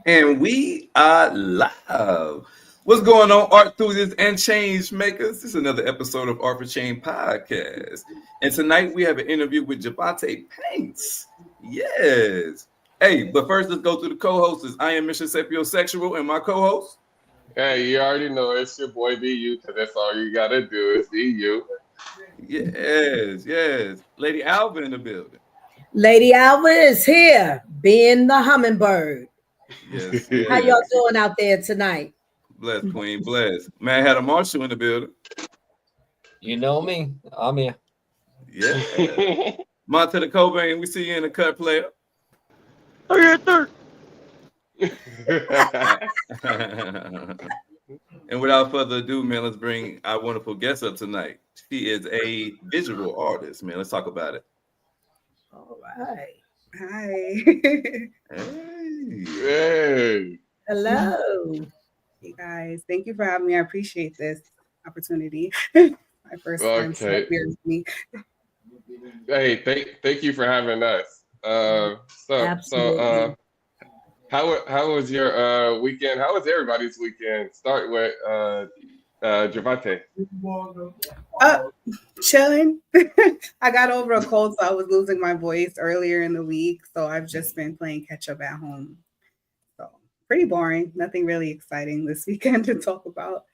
And we are live. What's going on, art enthusiasts and change makers? This is another episode of Art for Change podcast. And tonight we have an interview with Javonte Paints. Yes. Hey, but first let's go through the co-hosts. I am Mr. Sapiosexual and my co-host. Hey, you already know it's your boy BU, because that's all you gotta do is be you. Yes. Lady Alva in the building. Lady Alva is here, being the hummingbird. Yes. How y'all doing out there tonight? Bless, Queen, bless. Man, had a Marshall in the building. You know me. I'm here. Yeah. Monte the Cobain, we see you in the cut, player. Oh, yeah, third. And without further ado, man, let's bring our wonderful guest up tonight. She is a visual artist, man. Let's talk about it. All right. Hi. Hey. Hello. Hey guys, thank you for having me. I appreciate this opportunity. My first time Okay. here with me. Hey, thank you for having us. Absolutely. How was your weekend? How was everybody's weekend? Start with Javonte. Chilling. I got over a cold, so I was losing my voice earlier in the week. So I've just been playing catch up at home. So pretty boring. Nothing really exciting this weekend to talk about.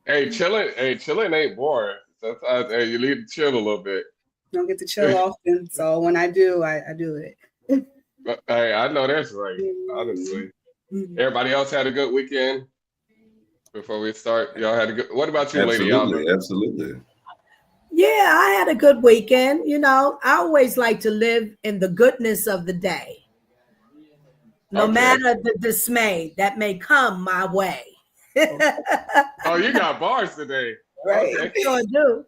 Hey, chilling ain't boring. Sometimes you need to chill a little bit. Don't get to chill often. So when I do, I do it. Hey, I know that's right, honestly. Everybody else had a good weekend? Before we start, y'all had a good. What about you, Lady Alva? Absolutely. Yeah, I had a good weekend. You know, I always like to live in the goodness of the day, no Okay. matter the dismay that may come my way. Oh, you got bars today. Right. Okay. Sure do.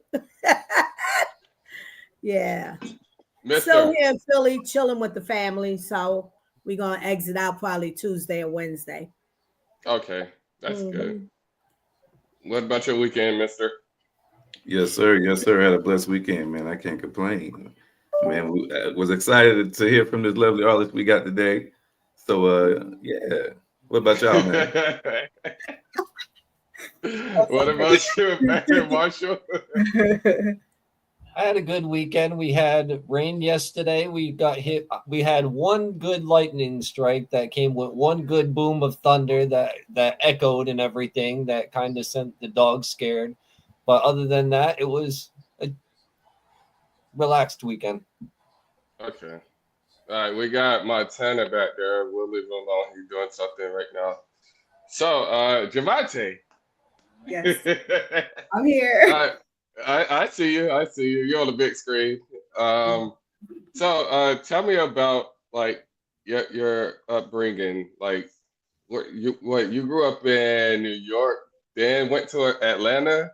Yeah. Mister. Still here in Philly, chilling with the family. So we're gonna exit out probably Tuesday or Wednesday. Okay, that's good. What about your weekend, Mister? Yes, sir. Had a blessed weekend, man. I can't complain. Man, we was excited to hear from this lovely artist we got today. So, yeah. What about y'all, man? What about you, Marshall? I had a good weekend. We had rain yesterday. We got hit. We had one good lightning strike that came with one good boom of thunder that echoed and everything that kind of sent the dogs scared. But other than that, it was a relaxed weekend. Okay. All right, we got Montana back there. We'll leave him alone. He's doing something right now. So, Javonte. Yes, I'm here. I see you. I see you. You're on the big screen. So tell me about like your upbringing. Like, you grew up in New York, then went to Atlanta.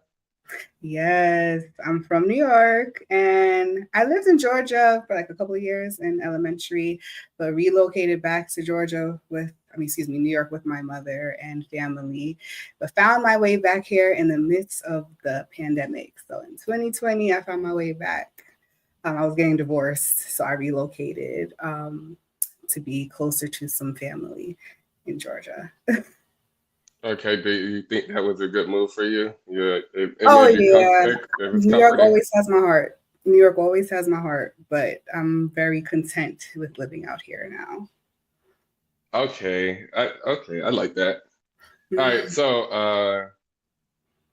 Yes, I'm from New York and I lived in Georgia for like a couple of years in elementary, but relocated back to New York with my mother and family, but found my way back here in the midst of the pandemic. So in 2020, I found my way back. I was getting divorced, so I relocated to be closer to some family in Georgia. Okay, do you think that was a good move for you? Yeah, it Oh made you yeah, it was New York comforting. always has my heart. New York always has my heart, but I'm very content with living out here now. Okay, I like that. All right, so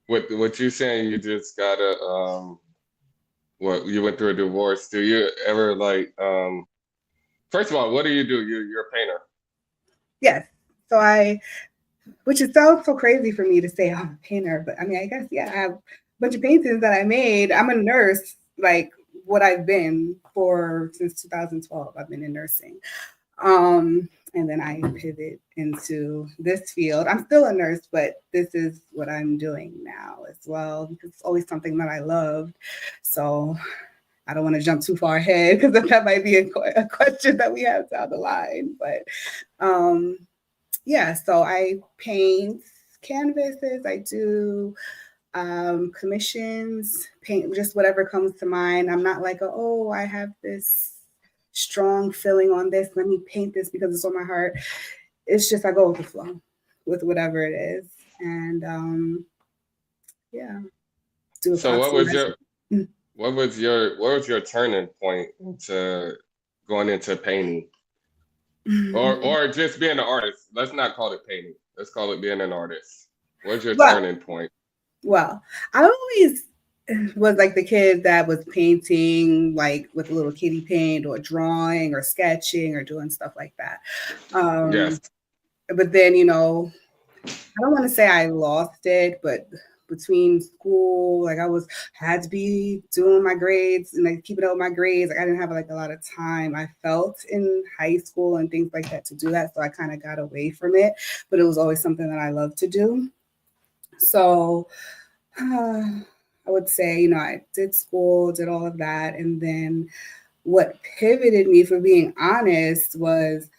what you saying? You just gotta what you went through a divorce. Do you ever like First of all, what do? You're a painter. Yes. Which is so crazy for me to say I'm a painter, but I mean, I guess, yeah, I have a bunch of paintings that I made. I'm a nurse, like what I've been for since 2012. I've been in nursing. And then I pivot into this field. I'm still a nurse, but this is what I'm doing now as well, because it's always something that I loved. So I don't want to jump too far ahead because that might be a question that we have down the line. But yeah, so I paint canvases. I do commissions, paint just whatever comes to mind. I'm not like, I have this strong feeling on this. Let me paint this because it's on my heart. it's just I go with the flow with whatever it is. And yeah, do So what epoxy was resin. your turning point into going into painting? Or just being an artist. Let's not call it painting. Let's call it being an artist. What's your Well, turning point? well, I always was like the kid that was painting like with a little kitty paint or drawing or sketching or doing stuff like that. Yes. But then, I don't want to say I lost it, but between school, like had to be doing my grades and like keeping up with my grades. Like I didn't have like a lot of time. I felt in high school and things like that to do that. So I kind of got away from it, but it was always something that I loved to do. So I would say, I did school, did all of that. And then what pivoted me, for being honest, was,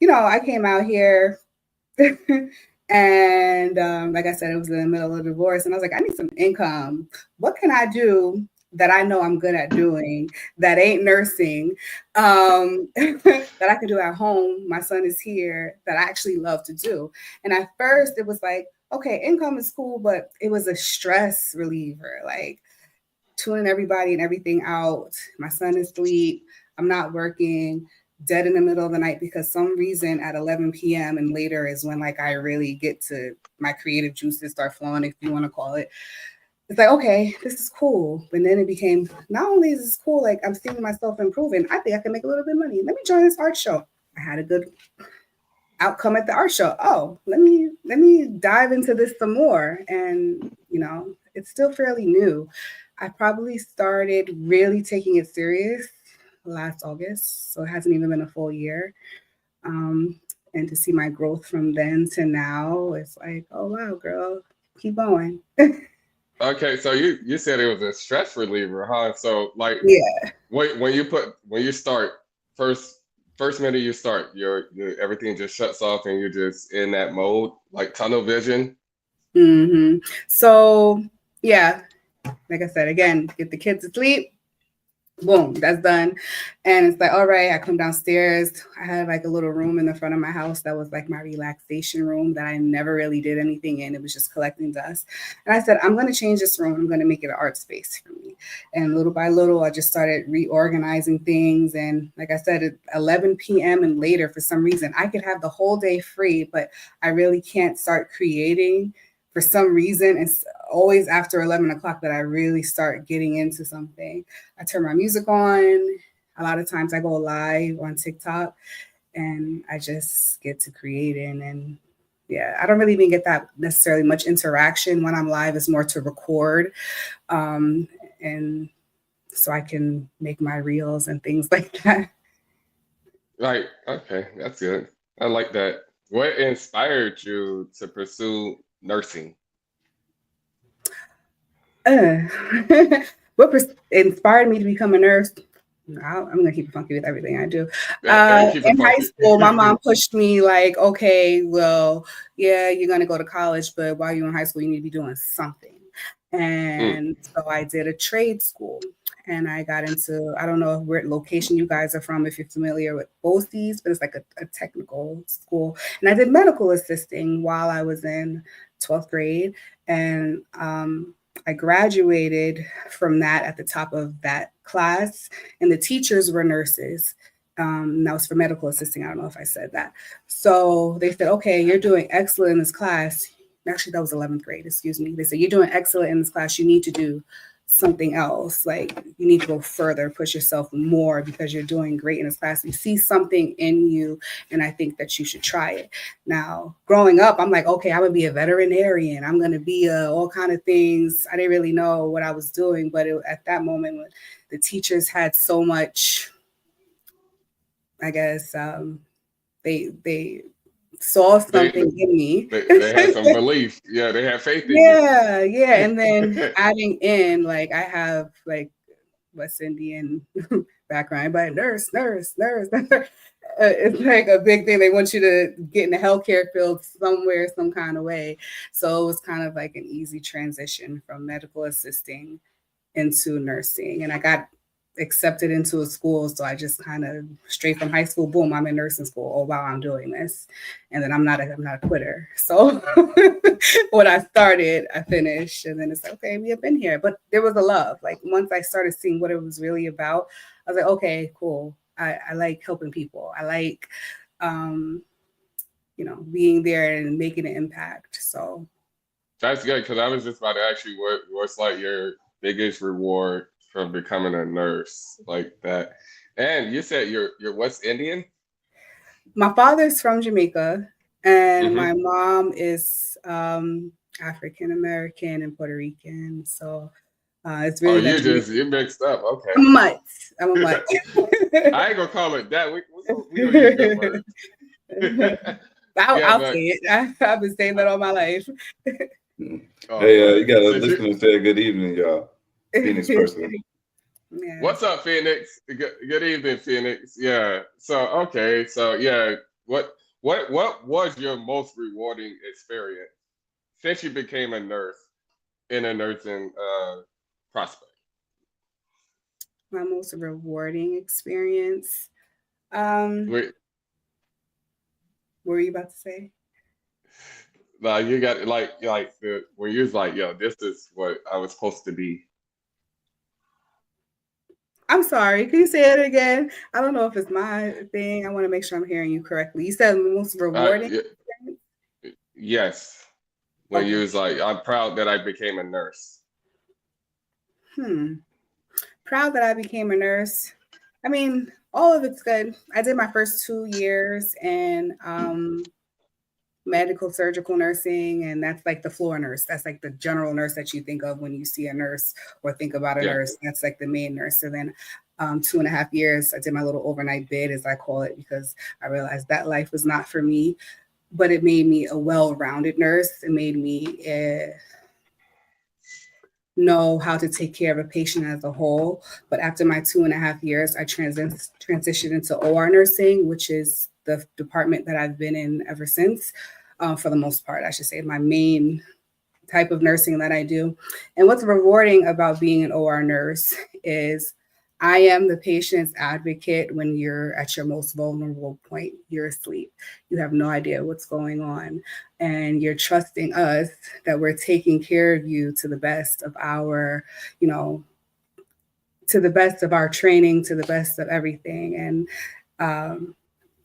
I came out here and like I said, it was in the middle of a divorce. And I was like, I need some income. What can I do that I know I'm good at doing that ain't nursing, that I can do at home? My son is here, that I actually love to do. And at first it was like, okay, income is cool, but it was a stress reliever, like tuning everybody and everything out. My son is asleep. I'm not working, dead in the middle of the night, because some reason at 11 p.m. and later is when like I really get to my creative juices start flowing, if you want to call it. It's like, okay, this is cool. But then it became, not only is this cool, like I'm seeing myself improving, I think I can make a little bit of money. Let me join this art show. I had a good outcome at the art show. Oh, let me dive into this some more. And it's still fairly new. I probably started really taking it serious last August, so it hasn't even been a full year. And to see my growth from then to now, it's like, oh wow, girl, keep going. Okay, so you said it was a stress reliever, huh? So like, Yeah. when you start first minute you start, your everything just shuts off and you're just in that mode, like tunnel vision. So yeah, like I said, again, get the kids to sleep. Boom, that's done. And it's like, all right, I come downstairs. I had like a little room in the front of my house that was like my relaxation room that I never really did anything in. It was just collecting dust. And I said, I'm going to change this room. I'm going to make it an art space for me. And little by little, I just started reorganizing things. And like I said, at 11 p.m. and later, for some reason, I could have the whole day free, but I really can't start creating. For some reason, it's always after 11 o'clock that I really start getting into something. I turn my music on. A lot of times I go live on TikTok and I just get to creating. And yeah, I don't really even get that necessarily much interaction when I'm live. It's more to record. And so I can make my reels and things like that. Right. Okay, that's good. I like that. What inspired you to pursue nursing? What inspired me to become a nurse? I'm going to keep it funky with everything I do. Keep it In high funky. school, my mom pushed me like, okay, well, yeah, you're going to go to college, but while you're in high school, you need to be doing something. And so I did a trade school and I got into, I don't know where location you guys are from, if you're familiar with both these, but it's like a technical school. And I did medical assisting while I was in 12th grade. And I graduated from that at the top of that class, and the teachers were nurses. That was for medical assisting. I don't know if I said that. So they said, okay, you're doing excellent in this class. Actually, that was 11th grade, excuse me. They said, you're doing excellent in this class. You need to do something else. Like you need to go further, push yourself more because you're doing great in this class. We see something in you, and I think that you should try it. Now, growing up, I'm like, okay, I'm gonna be a veterinarian. I'm gonna be all kind of things. I didn't really know what I was doing, but at that moment, when the teachers had so much, I guess they saw something in me. They had some belief. Yeah, they had faith in you. Yeah. And then adding in, like, I have like West Indian background, but nurse. It's like a big thing. They want you to get in the healthcare field somewhere, some kind of way. So it was kind of like an easy transition from medical assisting into nursing. And I got accepted into a school. So I just kind of straight from high school, boom, I'm in nursing school. Oh wow, I'm doing this. And then I'm not a quitter. So when I started, I finished. And then it's like, okay, we have been here. But there was a love. Like once I started seeing what it was really about, I was like, okay, cool. I like helping people. I like being there and making an impact. So That's good, because I was just about to ask you what's like your biggest reward from becoming a nurse like that. And you said you're West Indian? my father's from Jamaica and Mm-hmm. my mom is African American and Puerto Rican. So it's Oh, really that you mixed up. Okay. I'm a mutt. I'm a mutt. I ain't gonna call it that. We gonna use good words. I'll say it. I've been saying that all my life. Hey, you got a listener say good evening, y'all. Phoenix person. Yeah. What's up, Phoenix? Good evening, Phoenix. Yeah. So okay. So yeah. What was your most rewarding experience since you became a nurse in a nursing prospect? My most rewarding experience. Wait, What were you about to say? like you got when you was like, yo, this is what I was supposed to be. I'm sorry. Can you say it again? I don't know if it's my thing. I want to make sure I'm hearing you correctly. You said most rewarding. Yes. When Okay. you was like, I'm proud that I became a nurse. Proud that I became a nurse. I mean, all of it's good. I did my first 2 years in medical surgical nursing, and that's like the floor nurse. That's like the general nurse that you think of when you see a nurse or think about a nurse. That's like the main nurse. So then 2.5 years, I did my little overnight bid, as I call it, because I realized that life was not for me, but it made me a well-rounded nurse. It made me know how to take care of a patient as a whole. But after my 2.5 years, I transitioned into OR nursing, which is the department that I've been in ever since, for the most part, I should say, my main type of nursing that I do. And what's rewarding about being an OR nurse is I am the patient's advocate when you're at your most vulnerable point. You're asleep. You have no idea what's going on. And you're trusting us that we're taking care of you to the best of our, to the best of our training, to the best of everything. And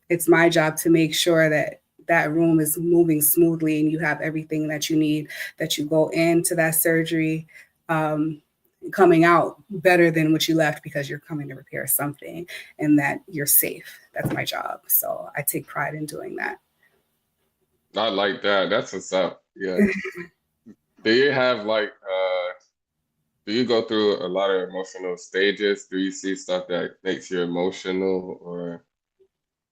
it's my job to make sure that that room is moving smoothly and you have everything that you need, that you go into that surgery coming out better than what you left because you're coming to repair something, and that you're safe. That's my job. So I take pride in doing that. I like that. That's what's up. Yeah. Do you have do you go through a lot of emotional stages? Do you see stuff that makes you emotional, or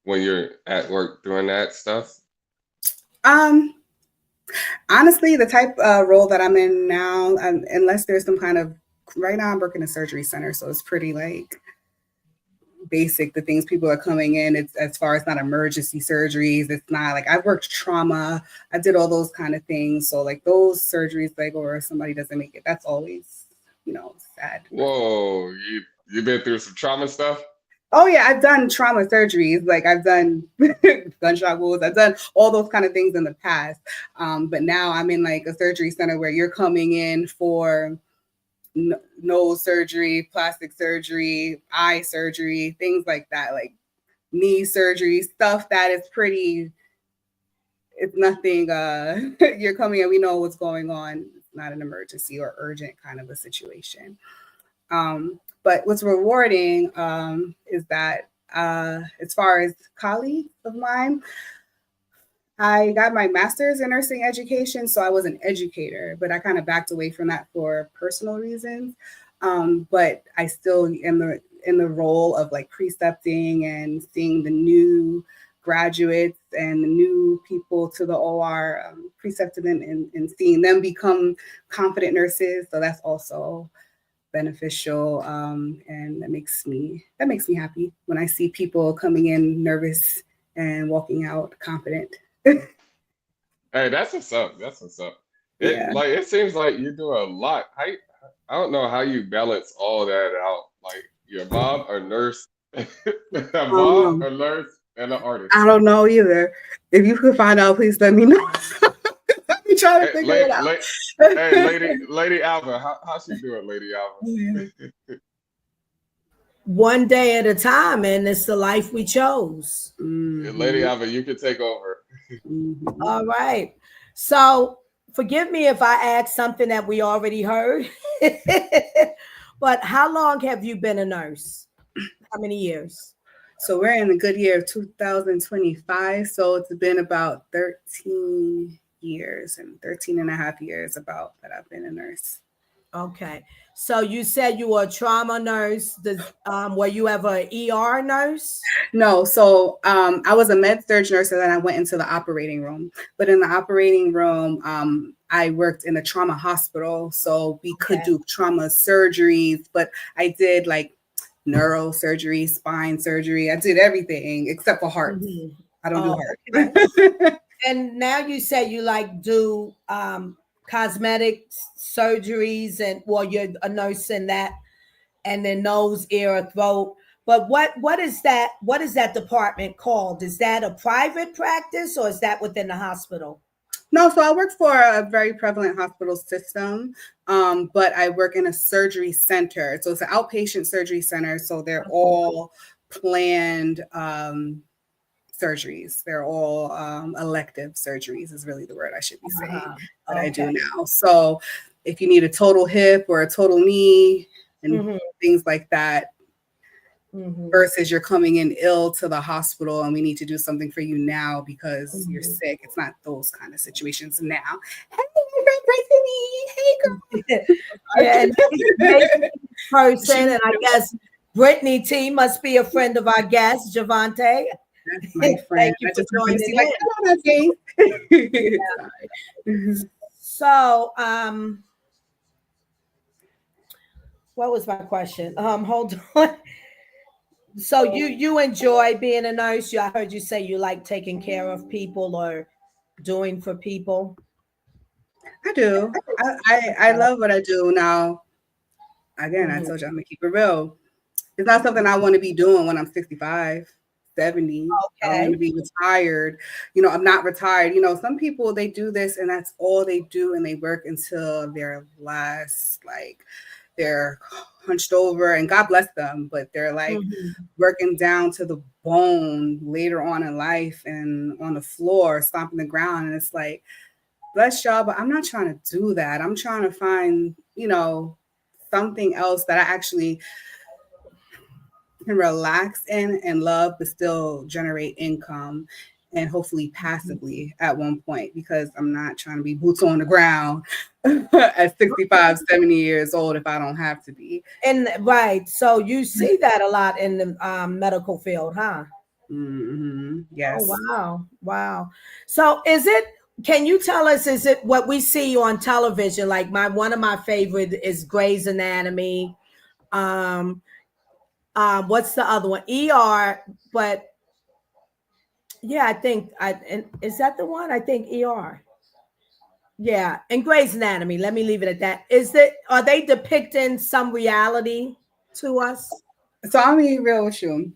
when you're at work doing that stuff? Honestly, the type role that I'm in now, unless there's some kind of, right now I'm working in a surgery center, so it's pretty like basic, the things people are coming in. It's as far as not emergency surgeries. It's not like I've worked trauma. I did all those kind of things. So like those surgeries, like, or somebody doesn't make it, that's always, sad. Whoa, you've been through some trauma stuff? Oh yeah, I've done trauma surgeries. Like I've done gunshot wounds. I've done all those kind of things in the past. But now I'm in like a surgery center where you're coming in for nose surgery, plastic surgery, eye surgery, things like that, like knee surgery, stuff that is pretty, it's nothing, you're coming in, we know what's going on. It's not an emergency or urgent kind of a situation. But what's rewarding is that as far as colleagues of mine, I got my master's in nursing education, so I was an educator, but I kind of backed away from that for personal reasons. But I still am in the role of like precepting and seeing the new graduates and the new people to the OR, precepting them and seeing them become confident nurses. So that's also beneficial, and that makes me happy when I see people coming in nervous and walking out confident. Hey, that's what's up. That's what's up. Yeah. It seems like you do a lot. I don't know how you balance all that out. Like Your mom or nurse? A know. mom or nurse and an artist. I don't know either. If you could find out, please let me know. Let me try to figure it out. Hey, Lady Alva, how she doing, Lady Alva? One day at a time, and it's the life we chose. Lady Alva, you can take over. All right. So forgive me if I add something that we already heard. But how long have you been a nurse? How many years? So we're in the good year of 2025. So it's been about 13 years and 13 and a half years about that I've been a nurse. Okay. So you said you were a trauma nurse. Were you ever an ER nurse? No. So I was a med surg nurse, and then I went into the operating room. But in the operating room, I worked in a trauma hospital. So we could do trauma surgeries, but I did like neurosurgery, spine surgery. I did everything except for heart. I don't do heart. Okay. And now you say you like do cosmetic surgeries, and well, you're a nurse in that, and then nose, ear, throat. But what is that? What is that department called? Is that a private practice or is that within the hospital? No, so I work for a very prevalent hospital system, but I work in a surgery center. So it's an outpatient surgery center. So they're all planned surgeries. They're all elective surgeries is really the word I should be saying that I do now. So if you need a total hip or a total knee and things like that, versus you're coming in ill to the hospital and we need to do something for you now because you're sick. It's not those kind of situations now. Hey, my friend Brittany. Hey, girl. And person, and I guess Brittany T must be a friend of our guest, Javonte. That's my friend. Thank you I just for joining in. So, what was my question? Hold on. So you enjoy being a nurse? I heard you say you like taking care of people or doing for people. I do. I love what I do now. Again, I told you I'm gonna keep it real. It's not something I want to be doing when I'm 65, 70. I want to be retired. I'm not retired. Some people, they do this and that's all they do, and they work until their last, like, they're hunched over, and God bless them, but they're like working down to the bone later on in life and on the floor, stomping the ground. And it's like, bless y'all, but I'm not trying to do that. I'm trying to find, something else that I actually can relax in and love, but still generate income and hopefully passively at one point, because I'm not trying to be boots on the ground at 65, 70 years old if I don't have to be. And right. So you see that a lot in the medical field, huh? Yes. Oh, wow. So can you tell us, is it what we see on television? Like one of my favorite is Grey's Anatomy. What's the other one? ER, but yeah, I think is that the one? I think ER. Yeah, and Grey's Anatomy. Let me leave it at that. Are they depicting some reality to us? So I'll be real with you.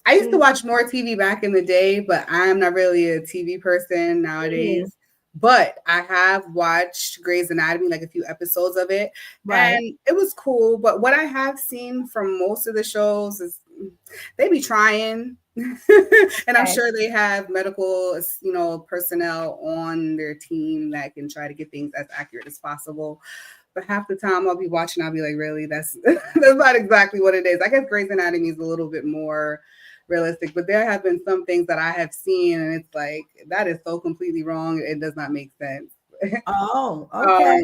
I used to watch more TV back in the day, but I'm not really a TV person nowadays. But I have watched Grey's Anatomy, like a few episodes of it, and it was cool. But what I have seen from most of the shows is they be trying. And I'm sure they have medical, personnel on their team that can try to get things as accurate as possible. But half the time I'll be watching, I'll be like, really, that's not exactly what it is. I guess Grey's Anatomy is a little bit more realistic, but there have been some things that I have seen and it's like, that is so completely wrong. It does not make sense. Oh, okay.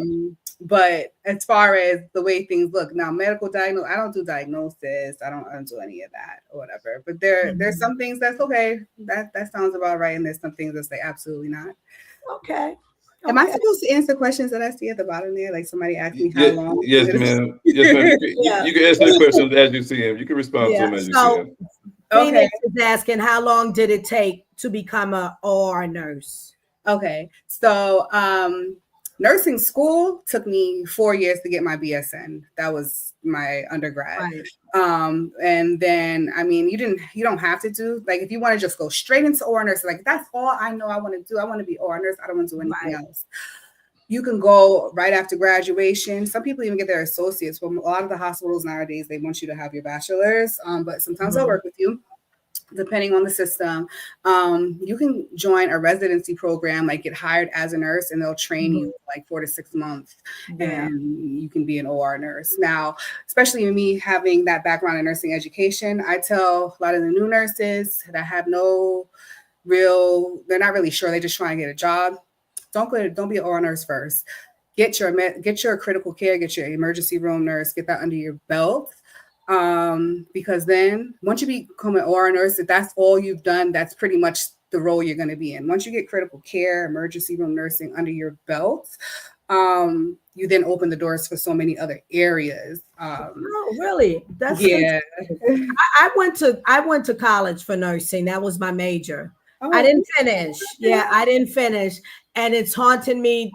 But as far as the way things look now, medical diagnosis, I don't do diagnosis. I don't do any of that or whatever. But there's some things that's okay. That sounds about right. And there's some things that say absolutely not. Okay. Am I supposed to answer questions that I see at the bottom there? Like somebody asked me how long? Yes, ma'am. Yes, ma'am. You can answer the questions as you see them. You can respond to them as you see them. Phoenix is asking, how long did it take to become a OR nurse? Okay, so Nursing school took me 4 years to get my BSN. That was my undergrad. Right. And then, I mean, you don't have to do, like, if you want to just go straight into OR nurse, like, that's all I know I want to do. I want to be OR nurse. I don't want to do anything else. You can go right after graduation. Some people even get their associates. Well, a lot of the hospitals nowadays, they want you to have your bachelor's, but sometimes they'll work with you, depending on the system. You can join a residency program, like get hired as a nurse, and they'll train you like 4 to 6 months, and you can be an OR nurse. Now, especially me having that background in nursing education, I tell a lot of the new nurses that have they're not really sure, they just trying to get a job. Don't be an OR nurse first. Get your critical care, get your emergency room nurse, get that under your belt. Because then once you become an OR nurse, if that's all you've done, that's pretty much the role you're going to be in. Once you get critical care, emergency room nursing under your belt, you then open the doors for so many other areas. Oh, really? That's yeah. I went to college for nursing. That was my major. Oh, I didn't finish. Yeah, I didn't finish. And it's haunting me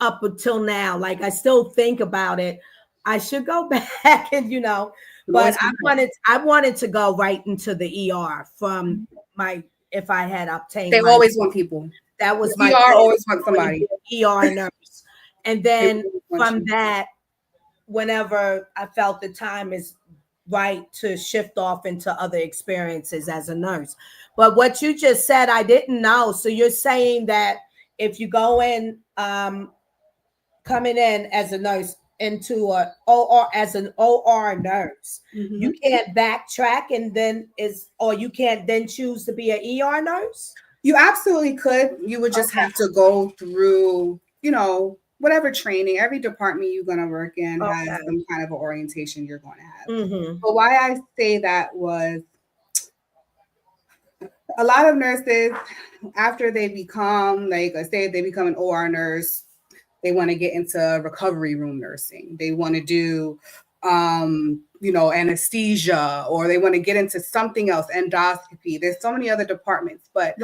up until now. Like, I still think about it. I should go back and, but I wanted to go right into the ER from if I had obtained. They always want people. That was the ER always want somebody. ER nurse. And then from that, whenever I felt the time is right to shift off into other experiences as a nurse. But what you just said, I didn't know. So you're saying that if you go in, coming in as a nurse into an OR as an OR nurse, you can't backtrack and then you can't then choose to be an ER nurse? You absolutely could. You would just have to go through, whatever training. Every department you're going to work in has some kind of an orientation you're going to have. But why I say that was a lot of nurses, after they become, like, let's say they become an OR nurse, they want to get into recovery room nursing. They want to do, anesthesia, or they want to get into something else, endoscopy. There's so many other departments, but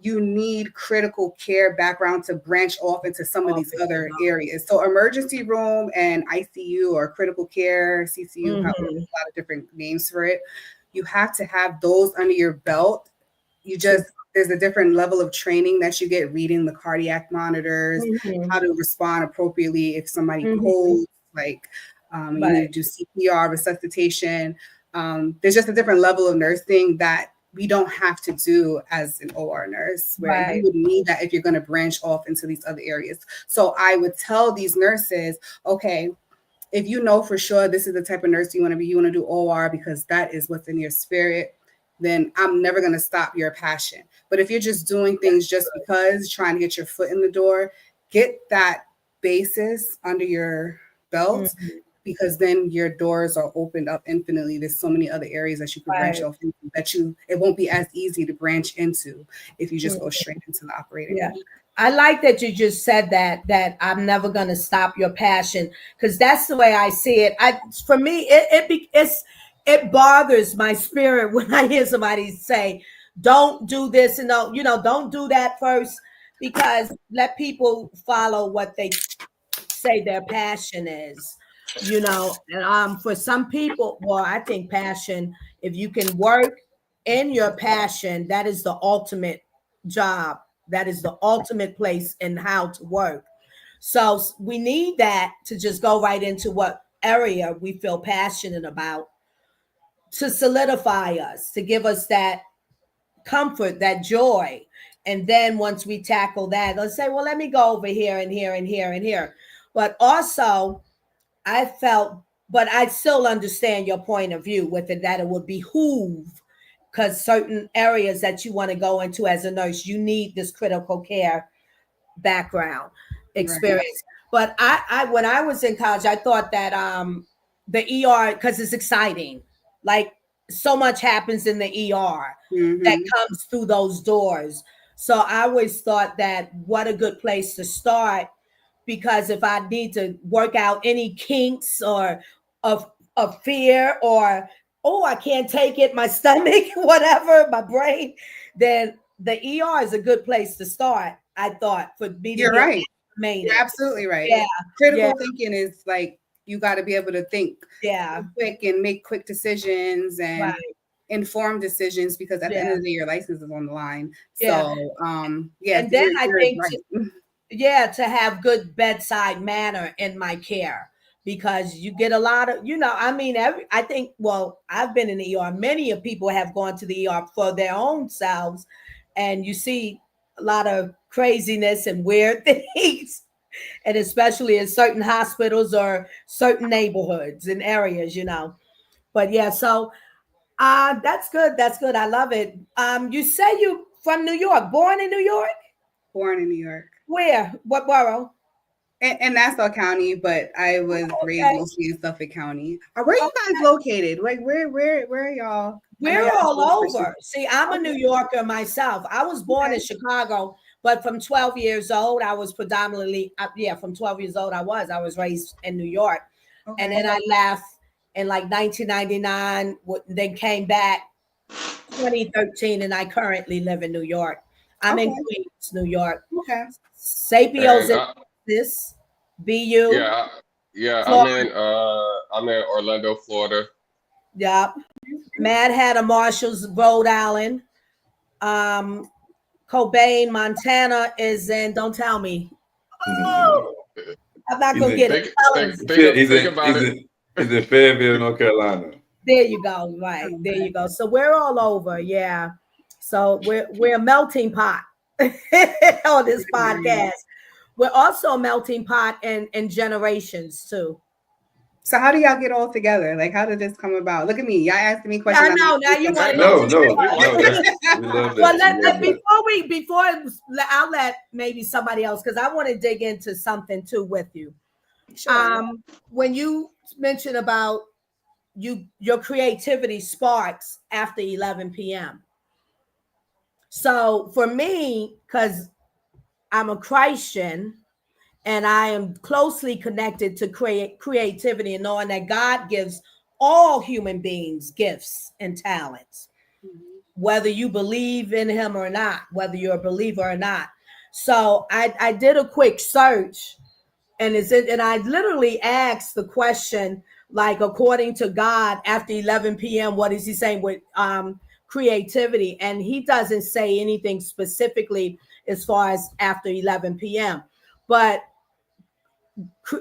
you need critical care background to branch off into some of these other areas. So emergency room and ICU or critical care, CCU, have a lot of different names for it. You have to have those under your belt. There's a different level of training that you get, reading the cardiac monitors, how to respond appropriately if somebody calls, like you need to do CPR, resuscitation. There's just a different level of nursing that we don't have to do as an OR nurse, where you would need that if you're going to branch off into these other areas. So I would tell these nurses, okay, if you know for sure this is the type of nurse you want to be, you want to do OR because that is what's in your spirit, then I'm never going to stop your passion. But if you're just doing things just because, trying to get your foot in the door, get that basis under your belt, because then your doors are opened up infinitely. There's so many other areas that you can branch off into it won't be as easy to branch into if you just go straight into the operating room. I like that you just said that I'm never going to stop your passion, because that's the way I see it. For me, it bothers my spirit when I hear somebody say, don't do this and don't do that first, because let people follow what they say their passion is, and for some people, well, I think passion, if you can work in your passion, that is the ultimate job. That is the ultimate place in how to work. So we need that to just go right into what area we feel passionate about, to solidify us, to give us that comfort, that joy. And then once we tackle that, let's say, well, let me go over here and here and here and here. But also, but I still understand your point of view with it, that it would behoove, because certain areas that you want to go into as a nurse, you need this critical care background experience. But I when I was in college, I thought that the ER, because it's exciting, like so much happens in the ER that comes through those doors. So I always thought that what a good place to start, because if I need to work out any kinks or of fear, or I can't take it, my stomach, whatever, my brain, then the ER is a good place to start. I thought, for me to made You're it. absolutely right. Yeah. Critical thinking is like you got to be able to think quick and make quick decisions and informed decisions, because at the end of the day, your license is on the line. So, and then I think to have good bedside manner in my care, because you get a lot of, I mean, I think, well, I've been in the ER. Many of people have gone to the ER for their own selves, and you see a lot of craziness and weird things, and especially in certain hospitals or certain neighborhoods and areas, But yeah, so that's good. That's good. I love it. You say you from New York, born in New York? Born in New York. Where? What borough? In Nassau County, but I was raised mostly in Suffolk County. Where are you guys located? Like where are y'all? We're all over. See, I'm a New Yorker myself. I was born in Chicago, but from 12 years old, I was predominantly, from 12 years old, I was raised in New York. Okay. And then I left in like 1999, then came back 2013, and I currently live in New York. I'm in Queens, New York. Okay. Sapio's in this BU. Yeah. I'm in Orlando, Florida. Yep. Mad Hatter, Marshalls, Rhode Island. Cobain, Montana is in. Don't tell me. Oh, I'm not gonna get it. Think about it. He's in Fayetteville, North Carolina. There you go. Right there you go. So we're all over. Yeah. So we're a melting pot on this podcast. We're also a melting pot in generations too. So how do y'all get all together? Like, how did this come about? Look at me. Y'all asking me questions. I know. Now you want to know. We love that. Well, before I'll let maybe somebody else, because I want to dig into something too with you. Sure. When you mentioned about your creativity sparks after 11 p.m. So for me, because I'm a Christian, and I am closely connected to creativity and knowing that God gives all human beings gifts and talents, whether you believe in him or not, whether you're a believer or not. So I did a quick search, and I literally asked the question, like, according to God, after 11 p.m., what is he saying with creativity? And he doesn't say anything specifically as far as after 11 p.m. But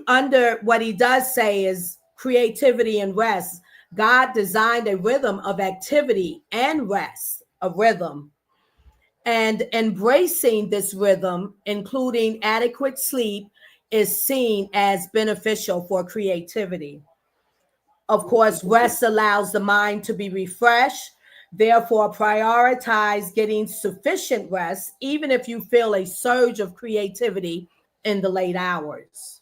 under what he does say is creativity and rest. God designed a rhythm of activity and rest, a rhythm. And embracing this rhythm, including adequate sleep, is seen as beneficial for creativity. Of course, rest allows the mind to be refreshed. Therefore, prioritize getting sufficient rest, even if you feel a surge of creativity in the late hours.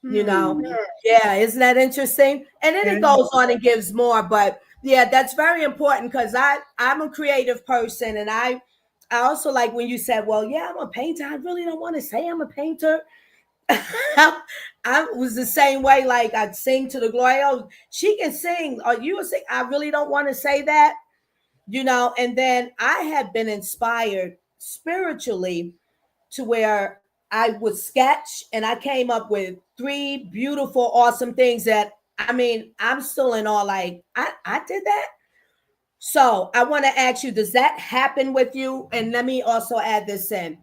Yeah, isn't that interesting? And then it goes on and gives more, but yeah, that's very important, because I'm a creative person, and I also like when you said, well, yeah, I'm a painter. I really don't want to say I'm a painter. I was the same way. Like, I'd sing to the glory. Oh, she can sing. Or you would sing. I really don't want to say that, and then I had been inspired spiritually to where I would sketch, and I came up with 3 beautiful, awesome things that, I mean, I'm still in awe, like, I did that. So I want to ask you, does that happen with you? And let me also add this in.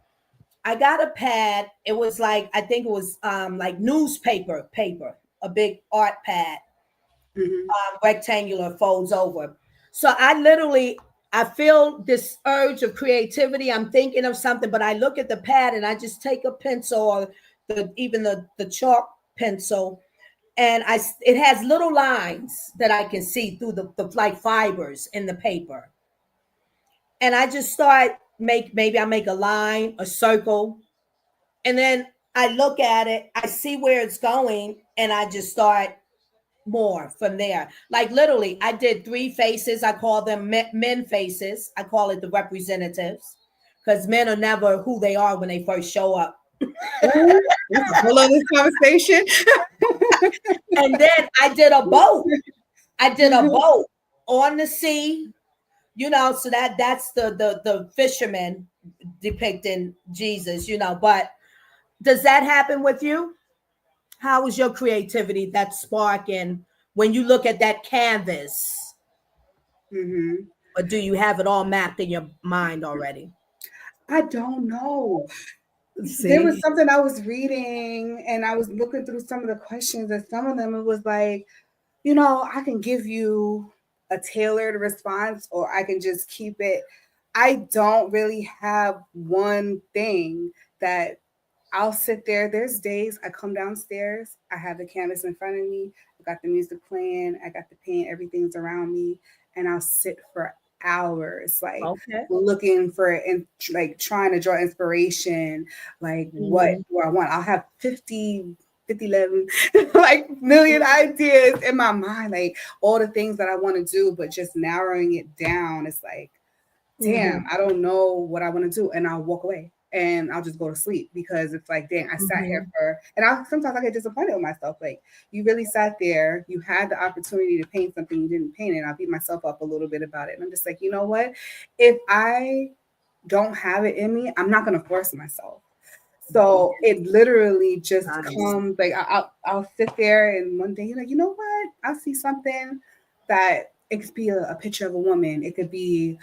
I got a pad. It was like, I think it was like newspaper paper, a big art pad, rectangular, folds over. So I feel this urge of creativity. I'm thinking of something, but I look at the pad and I just take a pencil, or even the chalk pencil, and it has little lines that I can see through the like fibers in the paper. And I just start maybe I make a line, a circle, and then I look at it, I see where it's going, and I just start more from there. Like, literally, I did 3 faces. I call them men faces. I call it the representatives, because men are never who they are when they first show up. Hold on, this conversation. And then I did a boat. I did a boat on the sea, so that's the fisherman depicting Jesus, but Does that happen with you? How is your creativity, that spark, and when you look at that canvas, Mm-hmm. or do you have it all mapped in your mind already? I don't know. There was See? something I was reading and I was looking through some of the questions, and some of them it was like, I can give you a tailored response or I can just keep it. I don't really have one thing that I'll sit there. There's days I come downstairs, I have the canvas in front of me, I got the music playing, I got the paint, everything's around me, and I'll sit for hours, like Okay. looking for and like trying to draw inspiration. Like, what do I want? I'll have 11 like million ideas in my mind, like all the things that I want to do, but just narrowing it down, it's like, damn, I don't know what I want to do. And I'll walk away and I'll just go to sleep because it's like, dang, I sat here and sometimes I get disappointed with myself. Like, you really sat there, you had the opportunity to paint something, you didn't paint it. I'll beat myself up a little bit about it. And I'm just like, you know what? If I don't have it in me, I'm not going to force myself. So it literally just comes, like I'll sit there and one day you're like, you know what? I'll see something that it could be a picture of a woman. It could be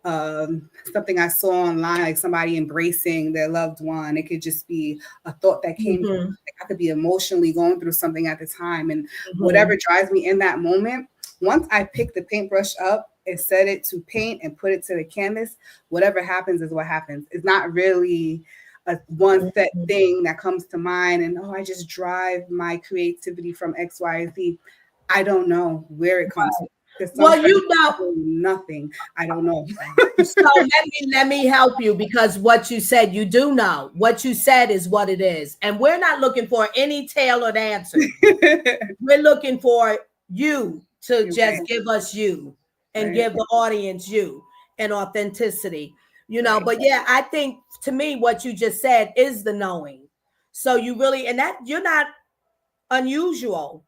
something I saw online, like somebody embracing their loved one. It could just be a thought that came. Like, I could be emotionally going through something at the time, and whatever drives me in that moment. Once I pick the paintbrush up and set it to paint and put it to the canvas, whatever happens is what happens. It's not really a one set thing that comes to mind, and I just drive my creativity from X, Y, and Z. I don't know where it comes from. Well, nothing. I don't know. So let me help you, because what you said, you do know. What you said is what it is, and we're not looking for any tailored answer. We're looking for you to just give us you and give the audience you and authenticity. But yeah, I think to me what you just said is the knowing. So you really, and that you're not unusual.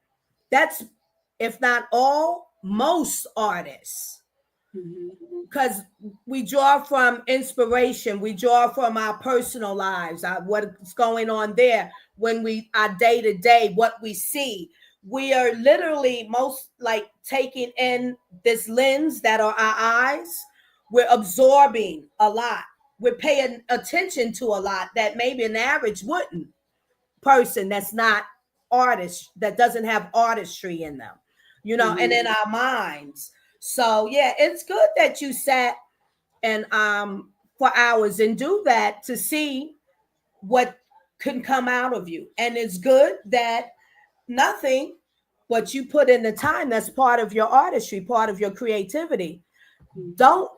That's, if not all, most artists, because we draw from inspiration, we draw from our personal lives, what's going on there, when our day to day, what we see. We are literally most like taking in this lens that are our eyes. We're absorbing a lot. We're paying attention to a lot that maybe an average wouldn't person that's not artist, that doesn't have artistry in them, and in our minds. So yeah, it's good that you sat and for hours and do that to see what can come out of you. And it's good that nothing but you put in the time. That's part of your artistry, part of your creativity. Don't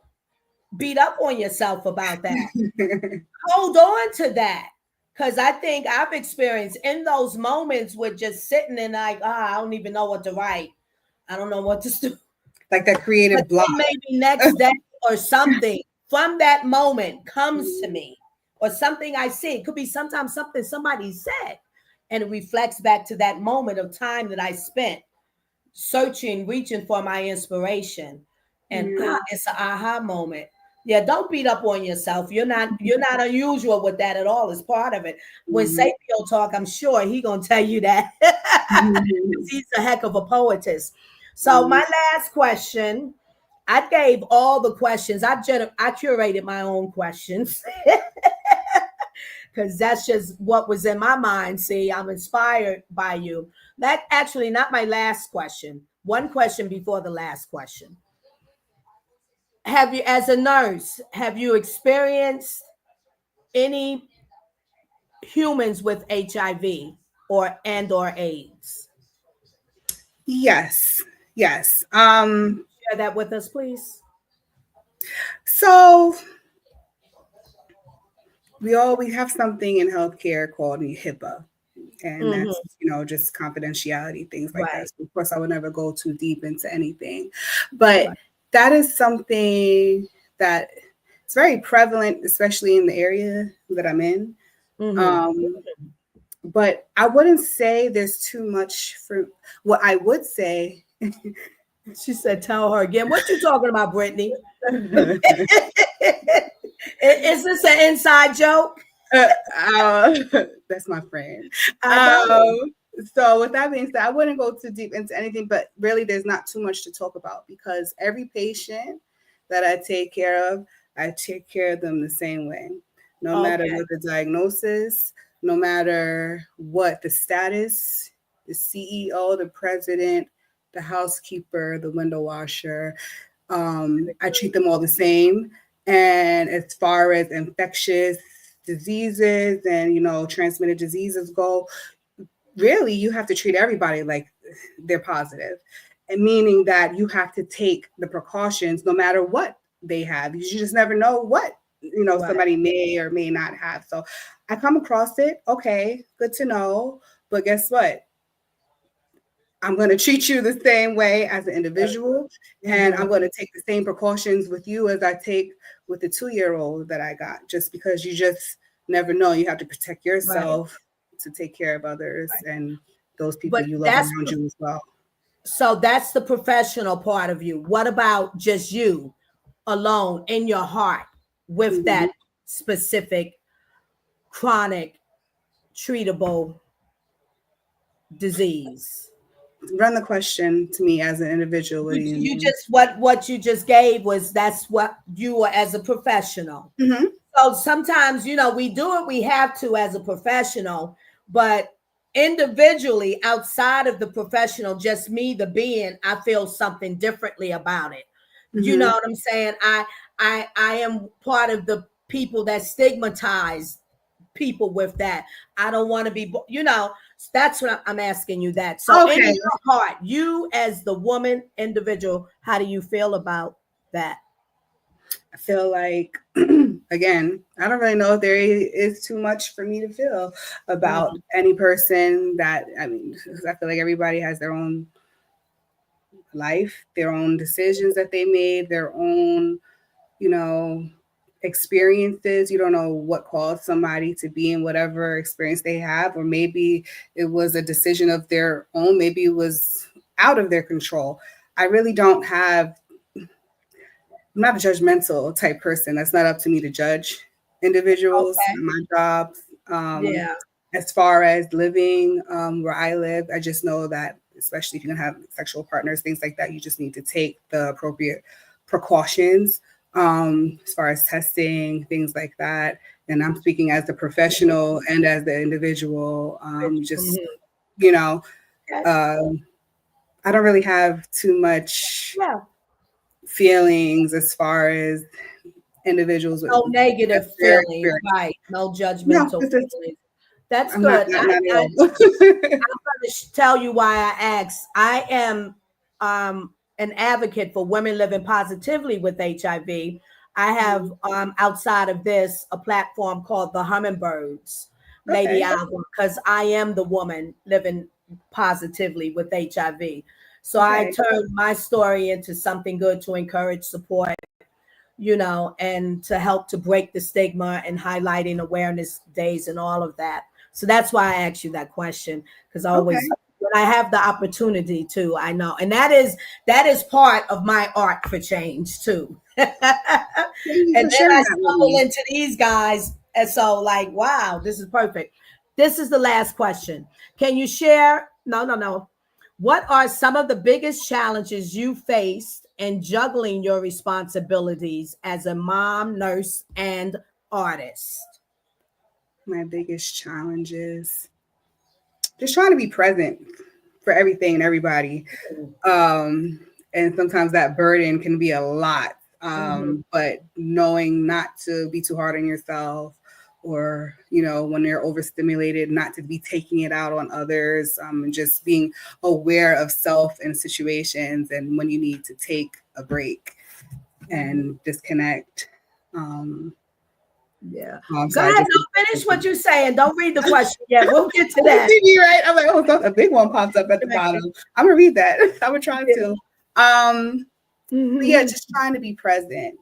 beat up on yourself about that. Hold on to that. Because I think I've experienced in those moments with just sitting and like, I don't even know what to write. I don't know what to do. Like that creative block. Maybe next day or something from that moment comes to me, or something I see. It could be sometimes something somebody said, and it reflects back to that moment of time that I spent searching, reaching for my inspiration. And it's an aha moment. Yeah, don't beat up on yourself. You're not unusual with that at all. It's part of it. When Sapio talk, I'm sure he gonna tell you that. He's a heck of a poetess. So my last question, I gave all the questions. I curated my own questions because that's just what was in my mind. See, I'm inspired by you. That actually not my last question. One question before the last question. Have you, as a nurse, have you experienced any humans with HIV or AIDS? Yes. Share that with us, please. So we have something in healthcare called HIPAA, and that's just confidentiality, things like that. So of course, I would never go too deep into anything, but that is something that it's very prevalent, especially in the area that I'm in. But I wouldn't say there's too much for what I would say. She said, tell her again. What you talking about, Brittany? Is this an inside joke? That's my friend. I know. So with that being said, I wouldn't go too deep into anything, but really there's not too much to talk about because every patient that I take care of, I take care of them the same way. No matter Okay. what the diagnosis, no matter what the status, the CEO, the president, the housekeeper, the window washer, I treat them all the same. And as far as infectious diseases and transmitted diseases go, really you have to treat everybody like they're positive, and meaning that you have to take the precautions no matter what they have. You just never know what Right. somebody may or may not have. So I come across it, okay, good to know, but guess what? I'm going to treat you the same way as an individual, and I'm going to take the same precautions with you as I take with the 2-year-old that I got, just because you just never know. You have to protect yourself to take care of others and those people But you love around you as well. so that's the professional part of you. What about just you alone in your heart with that specific chronic treatable disease? Run the question to me as an individual. What do you You mean? just what you just gave was that's what you are as a professional. So sometimes we do it, we have to as a professional, but individually outside of the professional, just me the being, I feel something differently about it. You know what I'm saying? I am part of the people that stigmatize people with that. I don't want to be, that's what I'm asking you that. So in Okay. your heart, you as the woman individual, how do you feel about that? I feel like, again, I don't really know if there is too much for me to feel about any person that, I mean, I feel like everybody has their own life, their own decisions that they made, their own, experiences. You don't know what caused somebody to be in whatever experience they have, or maybe it was a decision of their own, maybe it was out of their control. I really don't have, I'm not a judgmental type person. That's not up to me to judge individuals. Okay. My job, Yeah. as far as living where I live, I just know that, especially if you're gonna have sexual partners, things like that, you just need to take the appropriate precautions as far as testing, things like that. And I'm speaking as the professional and as the individual. Just you know, I don't really have too much Yeah. feelings as far as individuals with No negative their feelings, experience. right? No No, judgmental this is, feelings. That's I'm not, good. not at all. I'm going to tell you why I asked. I am an advocate for women living positively with HIV. I have outside of this a platform called the Hummingbirds. Maybe Okay. because I am the woman living positively with HIV. So I Okay. turned my story into something good to encourage support, and to help to break the stigma and highlighting awareness days and all of that. So that's why I asked you that question, because I always, Okay. when I have the opportunity to, I know, and that is part of my art for change too. And Thank you then for sharing I that with stumble me. into these guys, and so like, wow, this is perfect. This is the last question. Can you share? No. What are some of the biggest challenges you faced in juggling your responsibilities as a mom, nurse, and artist? My biggest challenges, just trying to be present for everything and everybody. And sometimes that burden can be a lot. But knowing not to be too hard on yourself, or when you're overstimulated, not to be taking it out on others, and just being aware of self and situations, and when you need to take a break and disconnect. Yeah. I'm Go sorry, ahead. just Don't finish what you're saying. Don't read the question yet. We'll get to you that. see me, right? I'm like, oh, a big one pops up at the bottom. I'm gonna read that. I'm gonna try to. But yeah, just trying to be present.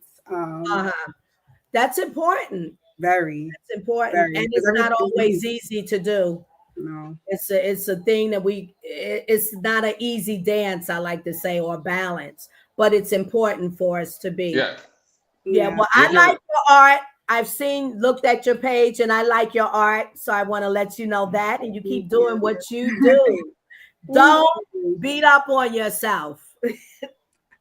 That's important. Very, It's important, very. and Because it's not everything, always easy to do. no. It's a thing that it's not an easy dance, I like to say, or balance, but it's important for us to be. Yeah. Yeah, Yeah. well, You I like can. your art. I've looked at your page, and I like your art. So I want to let you know that. And you keep doing what you do. Don't beat up on yourself.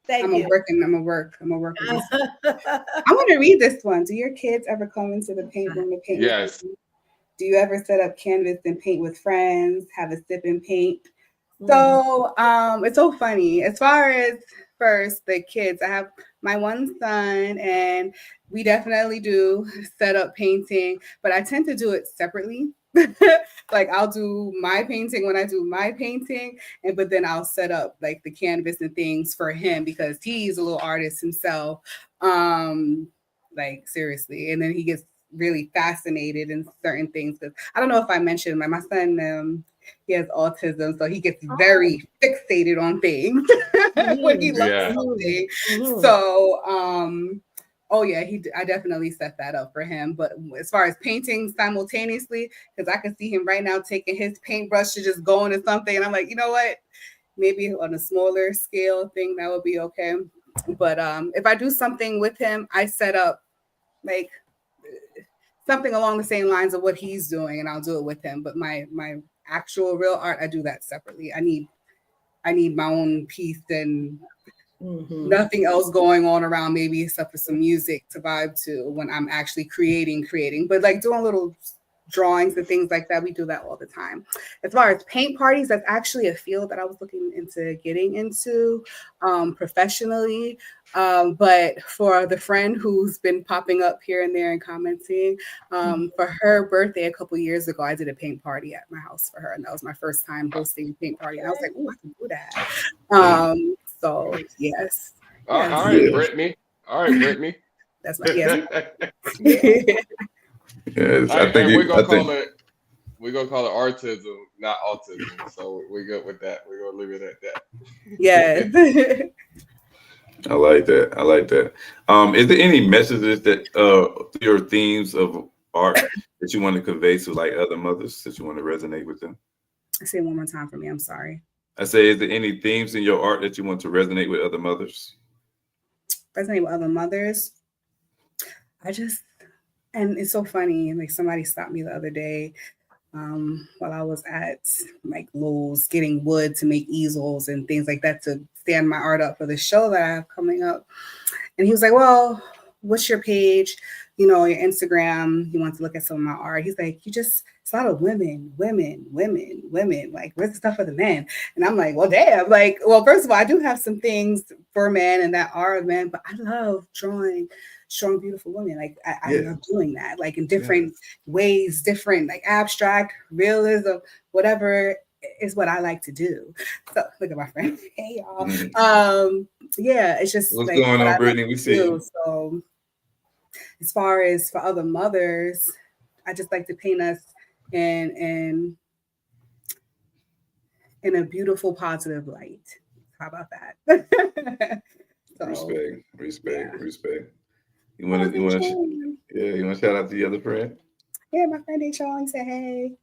Thank you. I'm gonna work on this. I want to read this one. Do your kids ever come into the paint room to paint? Yes. With you? Do you ever set up canvas and paint with friends? Have a sip and paint? So it's so funny. As far as first the kids, I have my one son, and we definitely do set up painting, but I tend to do it separately. Like I'll do my painting when I do my painting, but then I'll set up like the canvas and things for him because he's a little artist himself. Like seriously, and then he gets really fascinated in certain things because I don't know if I mentioned my son. He has autism, so he gets very fixated on things when he loves something. So, oh yeah, I definitely set that up for him. But as far as painting simultaneously, because I can see him right now taking his paintbrush to just go into something, and I'm like, you know what? Maybe on a smaller scale thing that would be okay. But if I do something with him, I set up like something along the same lines of what he's doing, and I'll do it with him. But my actual real art, I do that separately. I need my own piece and nothing else going on around, maybe except for some music to vibe to when I'm actually creating. But like doing little drawings and things like that, we do that all the time. As far as paint parties, that's actually a field that I was looking into getting into professionally. But for the friend who's been popping up here and there and commenting, for her birthday a couple years ago, I did a paint party at my house for her, and that was my first time hosting a paint party. And I was like, oh, I can do that. So yes. All right, Brittany. That's my yes. Yes, I think we're gonna call it artism, not autism. So we're good with that. We're gonna leave it at that. Yes. I like that. Is there any messages that your themes of art that you want to convey to like other mothers that you want to resonate with them? Say it one more time for me. I'm sorry. I say, is there any themes in your art that you want to resonate with other mothers? Resonate with other mothers. And it's so funny. Like somebody stopped me the other day while I was at like Lowe's getting wood to make easels and things like that to stand my art up for the show that I have coming up. And he was like, well, what's your page? You know, your Instagram. He wants to look at some of my art. He's like, it's a lot of women. Like, where's the stuff for the men? And I'm like, well, damn. Like, well, first of all, I do have some things for men and that are men, but I love drawing strong, beautiful women. Like, I love doing that, like in different ways, different, like abstract, realism, whatever is what I like to do. So look at my friend. Hey, y'all. Yeah, it's just what's like going on, like Brittany? We see you. So as far as for other mothers, I just like to paint us in a beautiful, positive light. How about that? Respect. You want to shout out to the other friend? Yeah, my friend Deshaun said hey.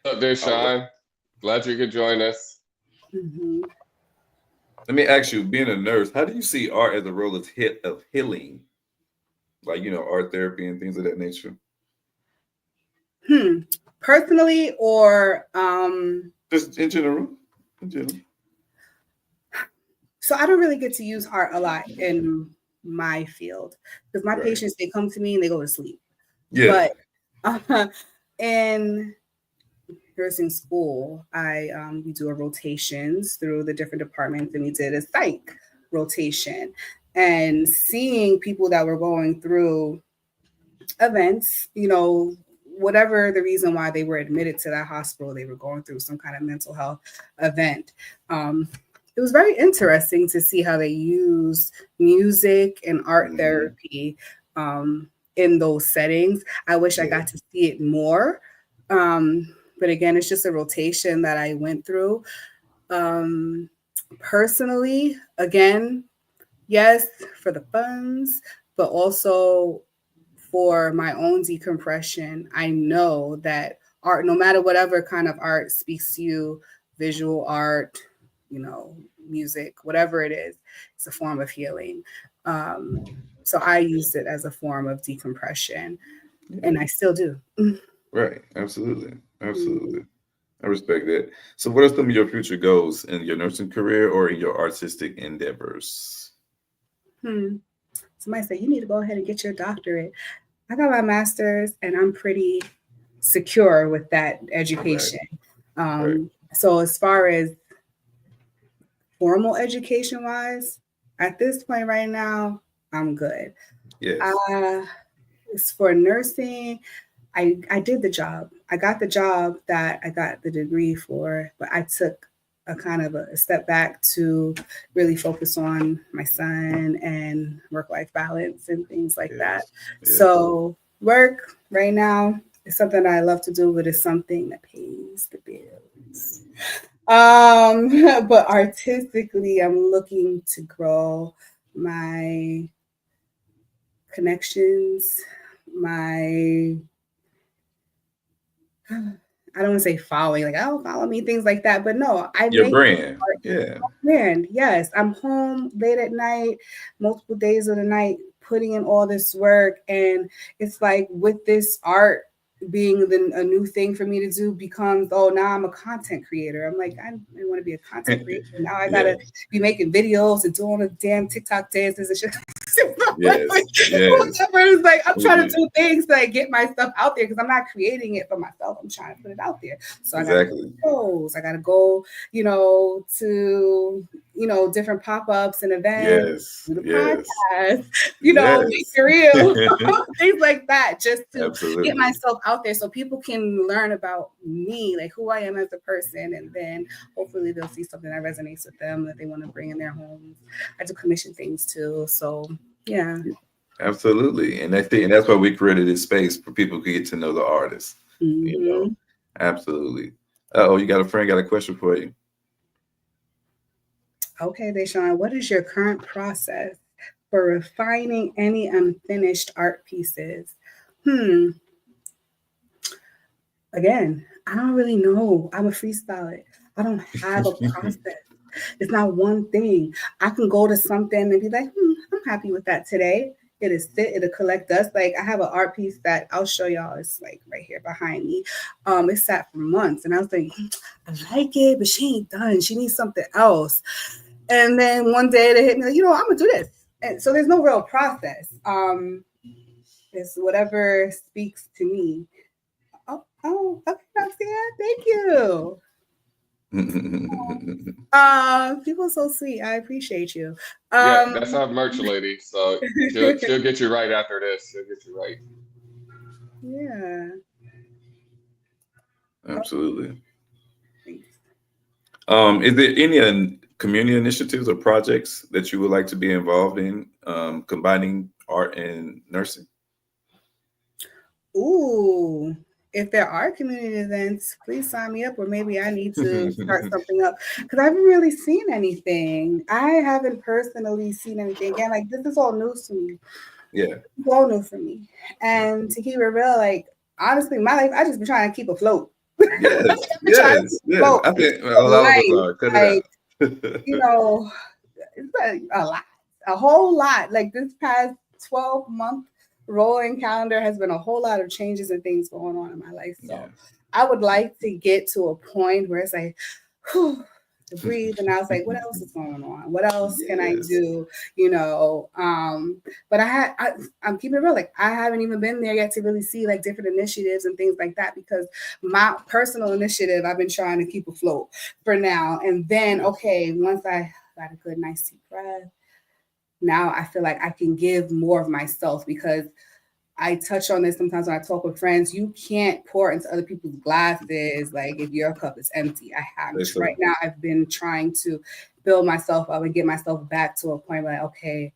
What's up, Deshaun? Glad you could join us. Mm-hmm. Let me ask you, being a nurse, how do you see art as a role of healing? Like, art therapy and things of that nature. Personally, or just in general? So I don't really get to use art a lot in my field because my patients, they come to me and they go to sleep. Yeah. But in nursing school, we do a rotations through the different departments, and we did a psych rotation, and seeing people that were going through events, whatever the reason why they were admitted to that hospital, they were going through some kind of mental health event. It was very interesting to see how they use music and art therapy in those settings. I wish I got to see it more. But again, it's just a rotation that I went through. Personally, again, yes, for the funds, but also for my own decompression. I know that art, no matter whatever kind of art speaks to you, visual art, music, whatever it is, it's a form of healing. So I used it as a form of decompression, and I still do. Right. Absolutely. Absolutely. I respect that. So, what are some of your future goals in your nursing career or in your artistic endeavors? Somebody said, you need to go ahead and get your doctorate. I got my master's, and I'm pretty secure with that education. Right. So as far as formal education wise, at this point right now, I'm good. Yes. As for nursing, I did the job. I got the job that I got the degree for, but I took a kind of a step back to really focus on my son and work-life balance and things like that. Yes. So work right now is something that I love to do, but it's something that pays the bills. But artistically, I'm looking to grow my connections, my I don't want to say following, like, oh, follow me, things like that. But no, I Your make brand. art. Yeah. Brand. Yes. I'm home late at night, multiple days of the night, putting in all this work. And it's like with this art being a new thing for me to do becomes, oh, now I'm a content creator. I'm like, I didn't want to be a content creator. Now I gotta be making videos and doing the damn TikTok dances and shit. Yes. It's like I'm trying to do things to like get my stuff out there because I'm not creating it for myself. I'm trying to put it out there. So I gotta go to shows. I gotta go, to different pop-ups and events, do the podcast, make it real, things like that, just to get myself out there so people can learn about me, like who I am as a person, and then hopefully they'll see something that resonates with them that they want to bring in their homes. I do commission things too, so yeah. Absolutely. And that's why we created this space for people to get to know the artist. Absolutely. You got a friend got a question for you. Okay, Deshaun, what is your current process for refining any unfinished art pieces? Again, I don't really know. I'm a freestyler. I don't have a process. It's not one thing. I can go to something and be like, I'm happy with that today. It'll collect dust. Like I have an art piece that I'll show y'all. It's like right here behind me. It sat for months and I was like, I like it, but she ain't done. She needs something else. And then one day they hit me like, I'm gonna do this. And so there's no real process. It's whatever speaks to me. Oh, okay, Roxanne, thank you. People are so sweet. I appreciate you. Yeah, that's our merch lady. So she'll get you right after this. She'll get you right. Yeah. Absolutely. Is there any community initiatives or projects that you would like to be involved in, combining art and nursing? Ooh. If there are community events, please sign me up, or maybe I need to start something up because I haven't really seen anything. I haven't personally seen anything. Again, like this is all news to me. Yeah. It's all new for me. And to keep it real, like honestly, my life, I just been trying to keep afloat. Yes. I think a lot of us are. Cut it out. It's a lot, a whole lot. Like this past 12-month rolling calendar has been a whole lot of changes and things going on in my life. So I would like to get to a point where it's like, whew, to breathe. And I was like, what else is going on? What else can I do? But I'm keeping it real. Like I haven't even been there yet to really see like different initiatives and things like that, because my personal initiative, I've been trying to keep afloat for now. And then, once I got a good, nice deep breath, now I feel like I can give more of myself, because I touch on this sometimes when I talk with friends. You can't pour into other people's glasses like if your cup is empty. Right now I've been trying to build myself up and get myself back to a point where, okay,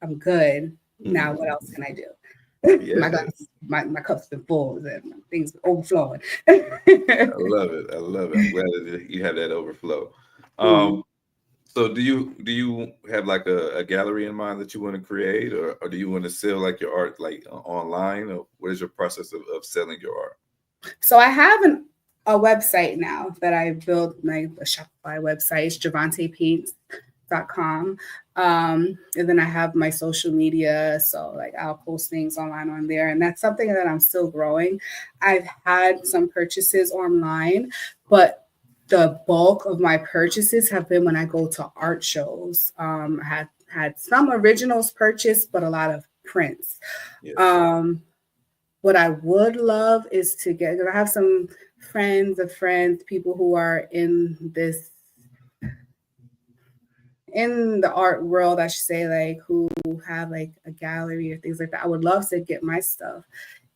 I'm good. Now what else can I do? My cup's been full and things overflowing. I love it. I'm glad that you have that overflow. So do you have like a gallery in mind that you want to create, or do you want to sell like your art like online, or what is your process of selling your art? So I have a website now that I built, a Shopify website. It's Javonte Paints javontepaints.com. And then I have my social media. So like I'll post things online on there. And that's something that I'm still growing. I've had some purchases online, but the bulk of my purchases have been when I go to art shows. I had some originals purchased, but a lot of prints. Yes. What I would love is to get, because I have some friends of friends, people who are in the art world, I should say, like who have like a gallery or things like that. I would love to get my stuff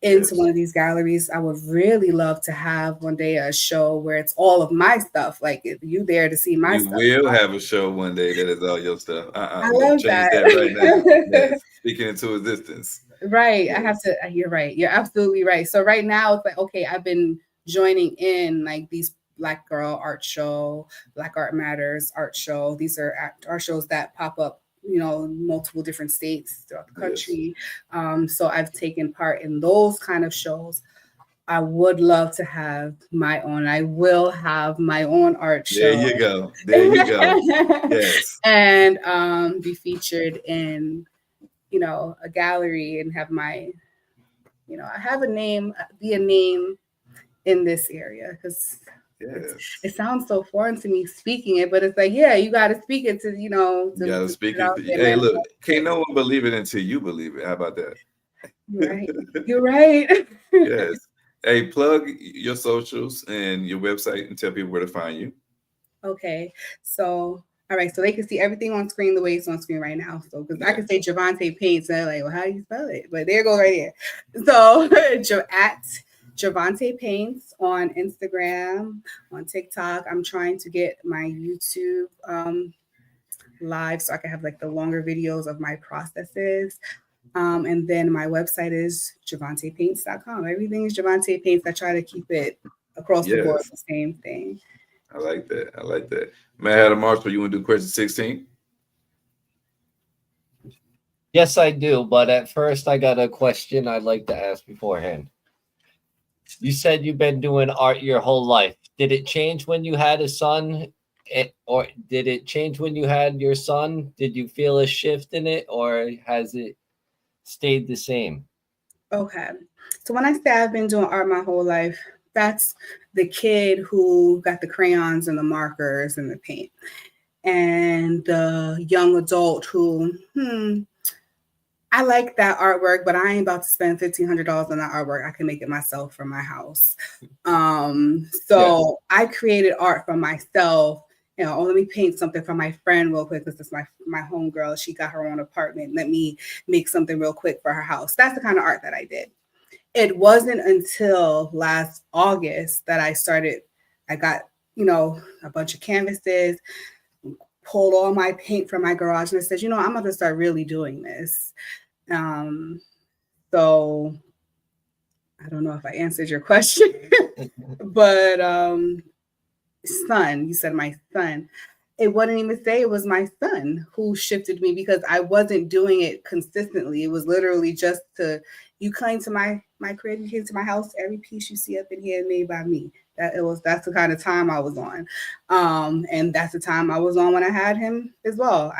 into one of these galleries. I would really love to have one day a show where it's all of my stuff. Like if you there to see my stuff. You will have a show one day that is all your stuff. I We're gonna love change that. right now. Yes. Speaking into existence. Right. Yes. I have to, you're right. You're absolutely right. So right now it's like, okay, I've been joining in like these Black Girl Art Show, Black Art Matters Art Show. These are art shows that pop up, you know, multiple different states throughout the country. Yes. So I've taken part in those kind of shows. I would love to have my own. I will have my own art show. There you go. There you go. Yes. And be featured in, you know, a gallery and have my, you know, I have a name, be a name in this area because it sounds so foreign to me speaking it, but it's like, yeah, you got to speak it to, you know. You got to speak it. Hey, look, can't no one believe it until you believe it. How about that? Right. You're right. Yes. Hey, plug your socials and your website and tell people where to find you. Okay. So, all right. So they can see everything on screen the way it's on screen right now. So, because I can say Javonte Paints, and they're like, well, how do you spell it? But there you go right here. So, at Javonte Paints on Instagram, on TikTok. I'm trying to get my YouTube live so I can have like the longer videos of my processes. And then my website is javontepaints.com. Everything is Javonte Paints. I try to keep it across the board the same thing. I like that. I like that. Madam Marshall, you want to do question 16? Yes, I do. But at first, I got a question I'd like to ask beforehand. You said you've been doing art your whole life. Did it change when you had a son? Or did it change when you had your son? Did you feel a shift in it, or has it stayed the same? Okay. So when I say I've been doing art my whole life, that's the kid who got the crayons and the markers and the paint. And the young adult who, I like that artwork, but I ain't about to spend $1,500 on that artwork. I can make it myself from my house. I created art for myself. You know, let me paint something for my friend real quick because it's my homegirl. She got her own apartment. Let me make something real quick for her house. That's the kind of art that I did. It wasn't until last August that I got, you know, a bunch of canvases, pulled all my paint from my garage, and I said, you know, I'm going to start really doing this. So I don't know if I answered your question, but son, you said my son. It wouldn't even say it was my son who shifted me because I wasn't doing it consistently. It was literally just you came to my crib, you came to my house, every piece you see up in here made by me. That's the kind of time I was on. And that's the time I was on when I had him as well.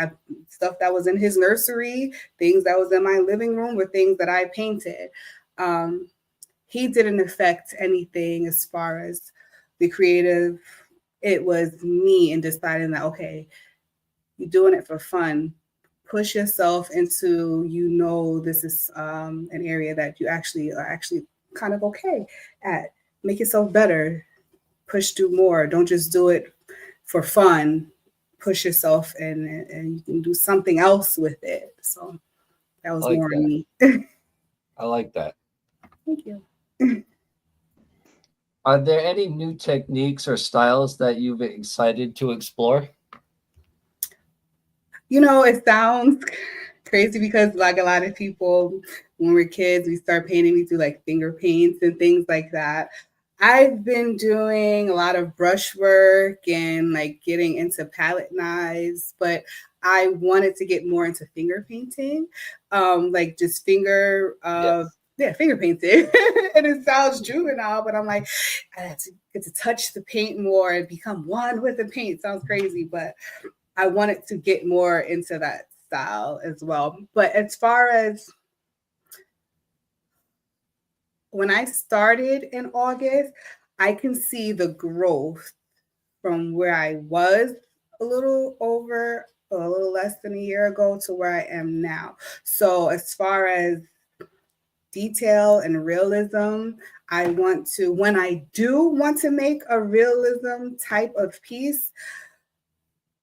Stuff that was in his nursery, things that was in my living room were things that I painted. He didn't affect anything as far as the creative. It was me and deciding that, okay, you're doing it for fun. Push yourself into, you know, this is an area that you are kind of okay at. Make yourself better. Do more. Don't just do it for fun. Push yourself and you can do something else with it. So that was more on me. I like that. Thank you. Are there any new techniques or styles that you've excited to explore? You know, it sounds crazy because like a lot of people, when we're kids, we start painting, we do like finger paints and things like that. I've been doing a lot of brushwork and like getting into palette knives, but I wanted to get more into finger painting, like just finger painting. And it sounds juvenile, but I'm like, I have to get to touch the paint more and become one with the paint. Sounds crazy, but I wanted to get more into that style as well. But as far as when I started in August, I can see the growth from where I was a little less than a year ago to where I am now. So as far as detail and realism, when I do want to make a realism type of piece,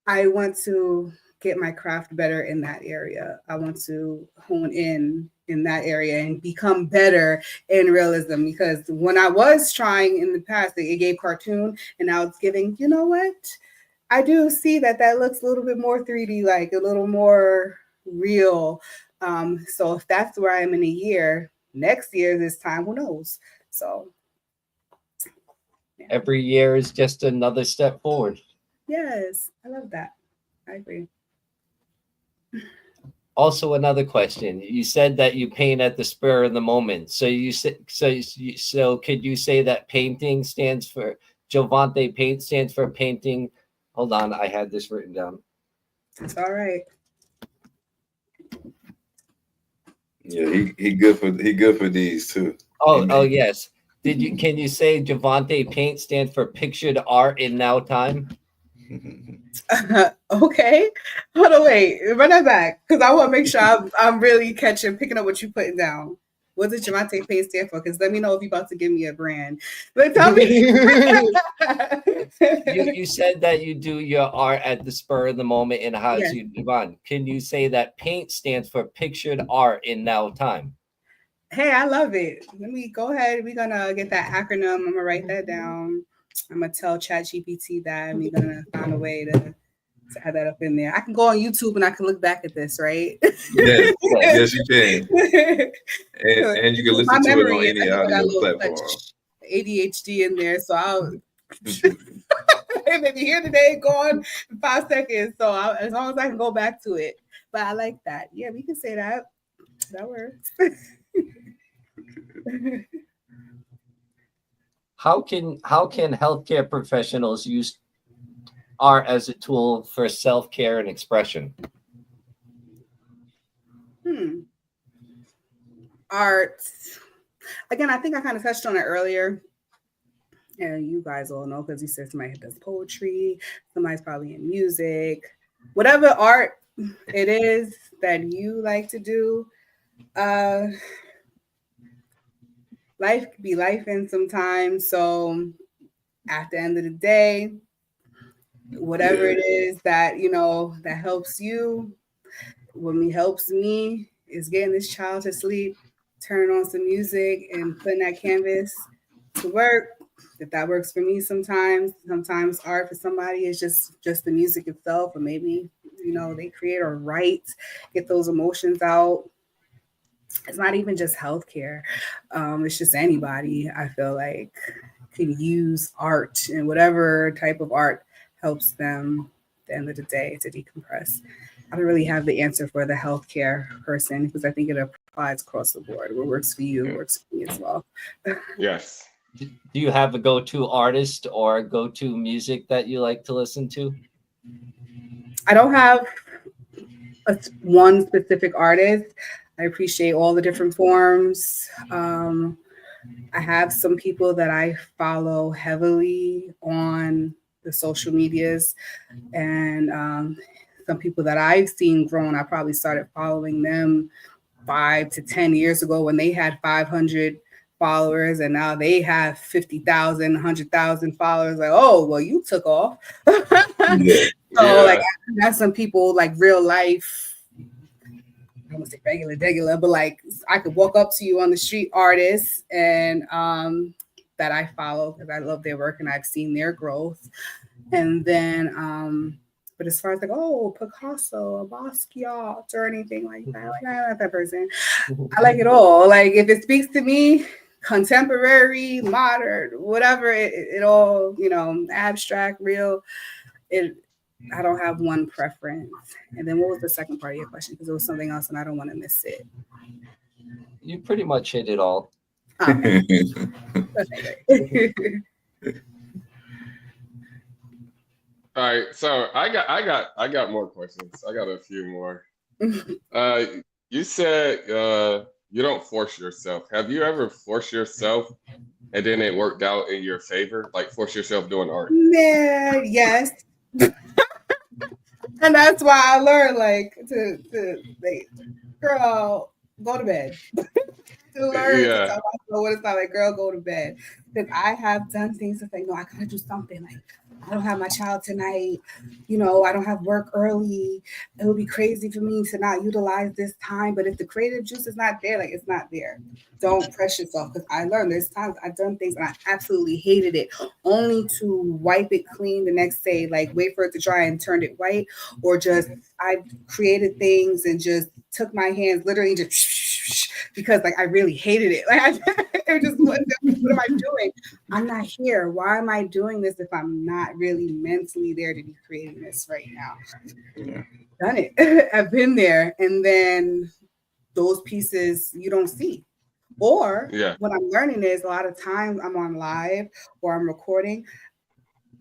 I want to get my craft better in that area. I want to hone in that area and become better in realism, because when I was trying in the past, it gave cartoon, and now it's giving, you know what? I do see that looks a little bit more 3D, like a little more real. So if that's where I am in a year, next year this time, who knows? So yeah. Every year is just another step forward. Yes, I love that. I agree. Also, another question. You said that you paint at the spur of the moment. So so could you say that painting stands for Javonte Paint stands for painting? Hold on, I had this written down. It's all right. Yeah, he good for these too. Oh yes. Can you say Javonte Paint stands for pictured art in now time? Okay. Hold on, wait. Run that back, because I want to make sure I'm really picking up what you're putting down. What does Javonte Paints stand for? Because let me know if you're about to give me a brand. But tell me. You said that you do your art at the spur of the moment and how Yes. to move on. Can you say that paint stands for pictured art in now time? Hey, I love it. Let me go ahead. We're gonna get that acronym. I'm gonna write that down. I'm gonna tell ChatGPT that, and we're gonna find a way to add that up in there. I can go on YouTube and I can look back at this, right? Yes, you can. And you can listen to it on any audio platform. ADHD in there, so I'll maybe here today, gone in 5 seconds. So as long as I can go back to it. But I like that. Yeah, we can say that. That works. How can healthcare professionals use art as a tool for self-care and expression? Art. Again, I think I kind of touched on it earlier. And you guys all know, because you said somebody does poetry, somebody's probably in music, whatever art it is that you like to do. Life can be life in sometimes. So at the end of the day, whatever it is that, that helps you, what helps me is getting this child to sleep, turning on some music and putting that canvas to work. If that works for me sometimes art for somebody is just the music itself, or maybe, they create or write, get those emotions out. It's not even just healthcare. It's just anybody, I feel like, can use art, and whatever type of art helps them at the end of the day to decompress. I don't really have the answer for the healthcare person, because I think it applies across the board. What works for you works for me as well. Yes. Do you have a go-to artist or a go-to music that you like to listen to? I don't have one specific artist. I appreciate all the different forms. I have some people that I follow heavily on the social medias, and some people that I've seen grown. I probably started following them 5 to 10 years ago when they had 500 followers, and now they have 50,000, 100,000 followers. Like, oh, well, you took off. So like, I have some people like real life, I don't want to say regular, but like I could walk up to you on the street, artists, and that I follow because I love their work and I've seen their growth. And then, but as far as like, oh, Picasso, Basquiat, or anything like that, like, I'm not that person. I like it all. Like if it speaks to me, contemporary, modern, whatever, it all, abstract, real, I don't have one preference. And then what was the second part of your question? Because there was something else and I don't want to miss it. You pretty much hit it all. Okay. All right, so I got more questions. I got a few more. You said you don't force yourself. Have you ever forced yourself and then it worked out in your favor? Like force yourself doing art? Man, yes. And that's why I learned like to like, girl, go to bed. To learn to Yeah, tell myself what it's not like, girl, go to bed. Because I have done things that's like, no, I gotta do something. Like, I don't have my child tonight. You know, I don't have work early. It would be crazy for me to not utilize this time. But if the creative juice is not there, like it's not there. Don't press yourself. Because I learned there's times I've done things and I absolutely hated it, only to wipe it clean the next day, like wait for it to dry and turn it white, or just I created things and just took my hands literally just because like I really hated it. Like it just what am I doing? I'm not here. Why am I doing this if I'm not really mentally there to be creating this right now? Yeah. Done it. I've been there. And then those pieces you don't see. Or yeah, what I'm learning is a lot of times I'm on live or I'm recording.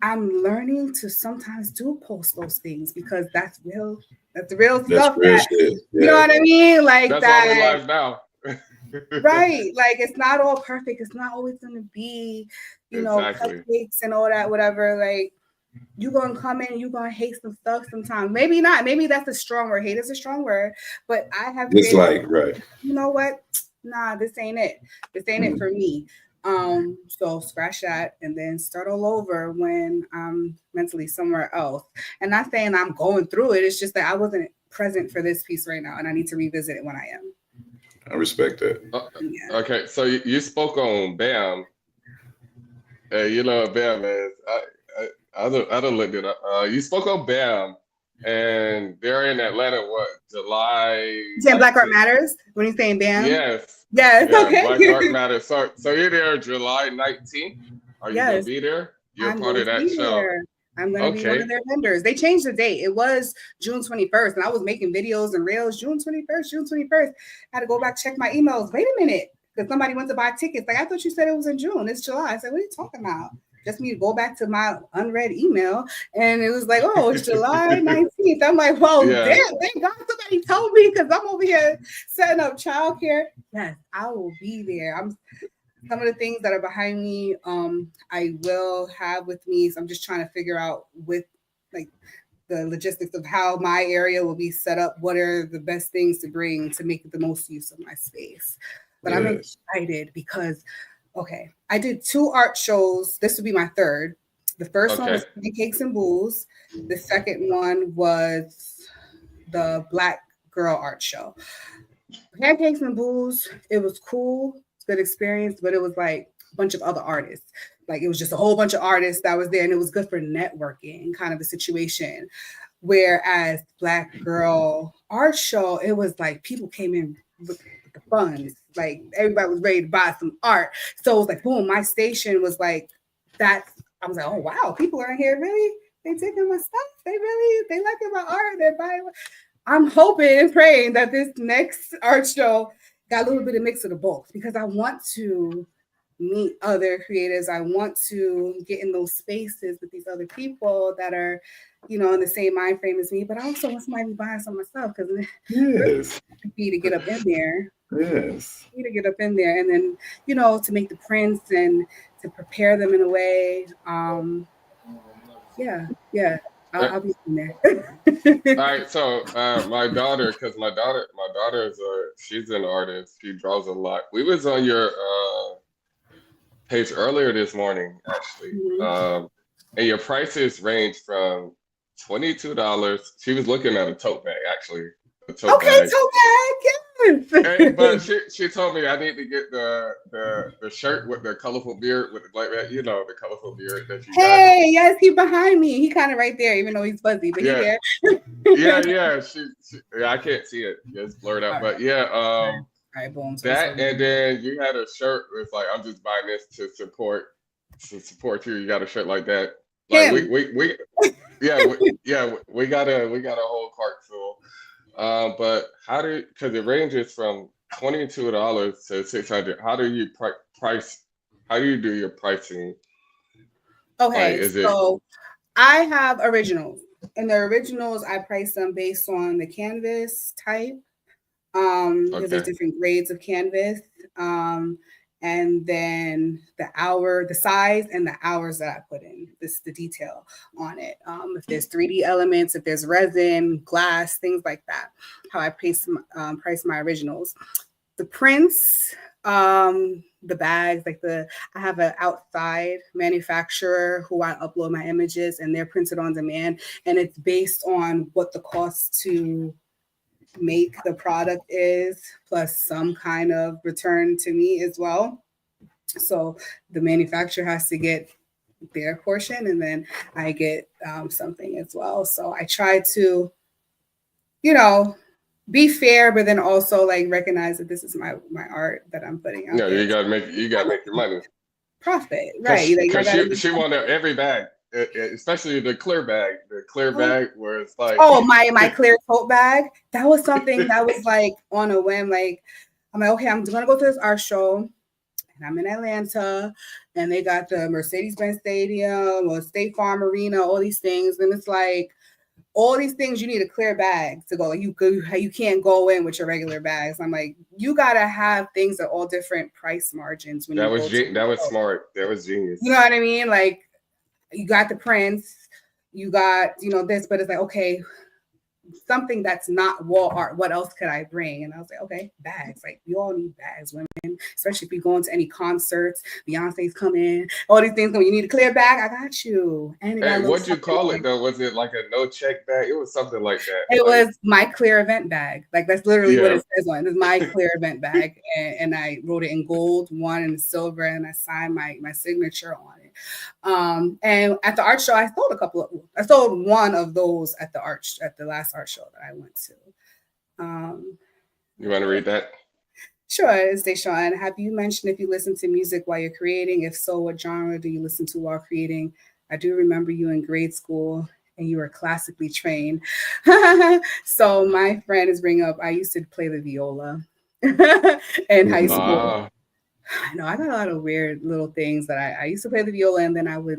I'm learning to sometimes do post those things because that's real. That's the real That's stuff real that shit. you know Yeah. what I mean? Like that's why we that. live now. Right. Like it's not all perfect. It's not always going to be, Exactly. cupcakes and all that, whatever. Like you're going to come in and you're going to hate some stuff sometimes. Maybe not. Maybe that's a strong word. Hate is a strong word. But I have It's created, like, right. you know what? Nah, this ain't it. This ain't it for me. So scratch that and then start all over when I'm mentally somewhere else. And not saying I'm going through it. It's just that I wasn't present for this piece right now and I need to revisit it when I am. I respect that. Yeah. Okay, so you spoke on BAM. You know what BAM is. I don't look it up. You spoke on BAM, and they're in Atlanta. What, July You saying Black Art 19th? Matters when you saying BAM? Yes, Yes. yeah. Black Art Okay. Matter. So you're there July 19th. Are you gonna Yes, be there? You're a I'm part going of to that be show. there. I'm going to be one Okay. of their vendors. They changed the date. It was June 21st, and I was making videos and reels. June 21st, June 21st. I had to go back check my emails. Wait a minute, because somebody went to buy tickets. Like I thought you said it was in June. It's July. I said, what are you talking about? Just me to go back to my unread email, and it was like, oh, it's July 19th. I'm like, well, damn, Yeah. thank God somebody told me because I'm over here setting up childcare. Yes, I will be there. Some of the things that are behind me, I will have with me. So I'm just trying to figure out with like the logistics of how my area will be set up. What are the best things to bring to make the most use of my space? But I'm Yes. excited because, okay, I did 2 art shows. This would be my third. The first one Okay. was Pancakes and Booze. The second one was the Black Girl Art Show. Pancakes and Booze, it was cool, it's a good experience, but it was like a bunch of other artists. Like it was just a whole bunch of artists that was there, and it was good for networking, kind of a situation. Whereas Black Girl Art Show, it was like people came in with the funds, like everybody was ready to buy some art. So it was like, boom, my station was like that. I was like, oh wow, people are in here really. They taking my stuff. They liking my art. They're buying. I'm hoping and praying that this next art show got a little bit of mix of the both because I want to meet other creatives. I want to get in those spaces with these other people that are, in the same mind frame as me. But I also want somebody to buy some myself because Yes. be to get up in there. Yes. Need to get up in there and then, to make the prints and to prepare them in a way. Yeah. I'll be in there. All right, so my daughter, because my daughter is she's an artist. She draws a lot. We was on your page earlier this morning, actually, and your prices range from $22. She was looking at a tote bag, actually, a tote Okay, bag. tote bag, yes. But she told me I need to get the shirt with the colorful beard with the black, the colorful beard that you got. Hey, yes, he behind me. He kind of right there, even though he's fuzzy, but Yeah. he's there. Yeah. She, I can't see it. It's blurred out. But yeah, All right, boom. So that and then you had a shirt with like I'm just buying this to support you. You got a shirt like that. Like him. we got a whole cart full. But because it ranges from $22 to $600. How do you price? How do you do your pricing? Okay, Like, is so I have originals, and the originals I price them based on the canvas type. Because there's Okay. different grades of canvas. And then the size and the hours that I put in, the detail on it. If there's 3D elements, if there's resin, glass, things like that, how I price my originals. The prints, the bags, I have an outside manufacturer who I upload my images and they're printed on demand. And it's based on what the cost to make the product is, plus some kind of return to me as well. So the manufacturer has to get their portion, and then I get something as well. So I try to, be fair, but then also like recognize that this is my art that I'm putting out No, there. you gotta make your money. Profit, right? Like I gotta She wanted every bag, especially the clear bag. The clear bag where it's like, oh, my clear tote bag. That was something that was like on a whim. Like I'm like, okay, I'm gonna go to this art show, and I'm in Atlanta, and they got the Mercedes-Benz Stadium or State Farm Arena, all these things, and it's like all these things you need a clear bag to go. Like you can't go in with your regular bags. I'm like, you gotta have things at all different price margins when that you was go to that was smart. That was genius. You know what I mean? Like you got the prints, you got this, but it's like, okay, something that's not wall art. What else could I bring? And I was like, okay, bags. Like you all need bags, women, especially if you go into any concerts. Beyonce's coming, all these things. When you need a clear bag, I got you. And it Hey, what'd you call it though? Was it like a no check bag? It was something like that. It was my clear event bag. Like that's literally what it says on it. It's my clear event bag, and I wrote it in gold, one in silver, and I signed my signature on it. And at the art show, I sold one of those at the last art show that I went to. You want to read that? Sure. It's Deshawn. Have you mentioned if you listen to music while you're creating? If so, what genre do you listen to while creating? I do remember you in grade school and you were classically trained. So my friend is bringing up, I used to play the viola in high school. I know I got a lot of weird little things that I used to play the viola, and then I was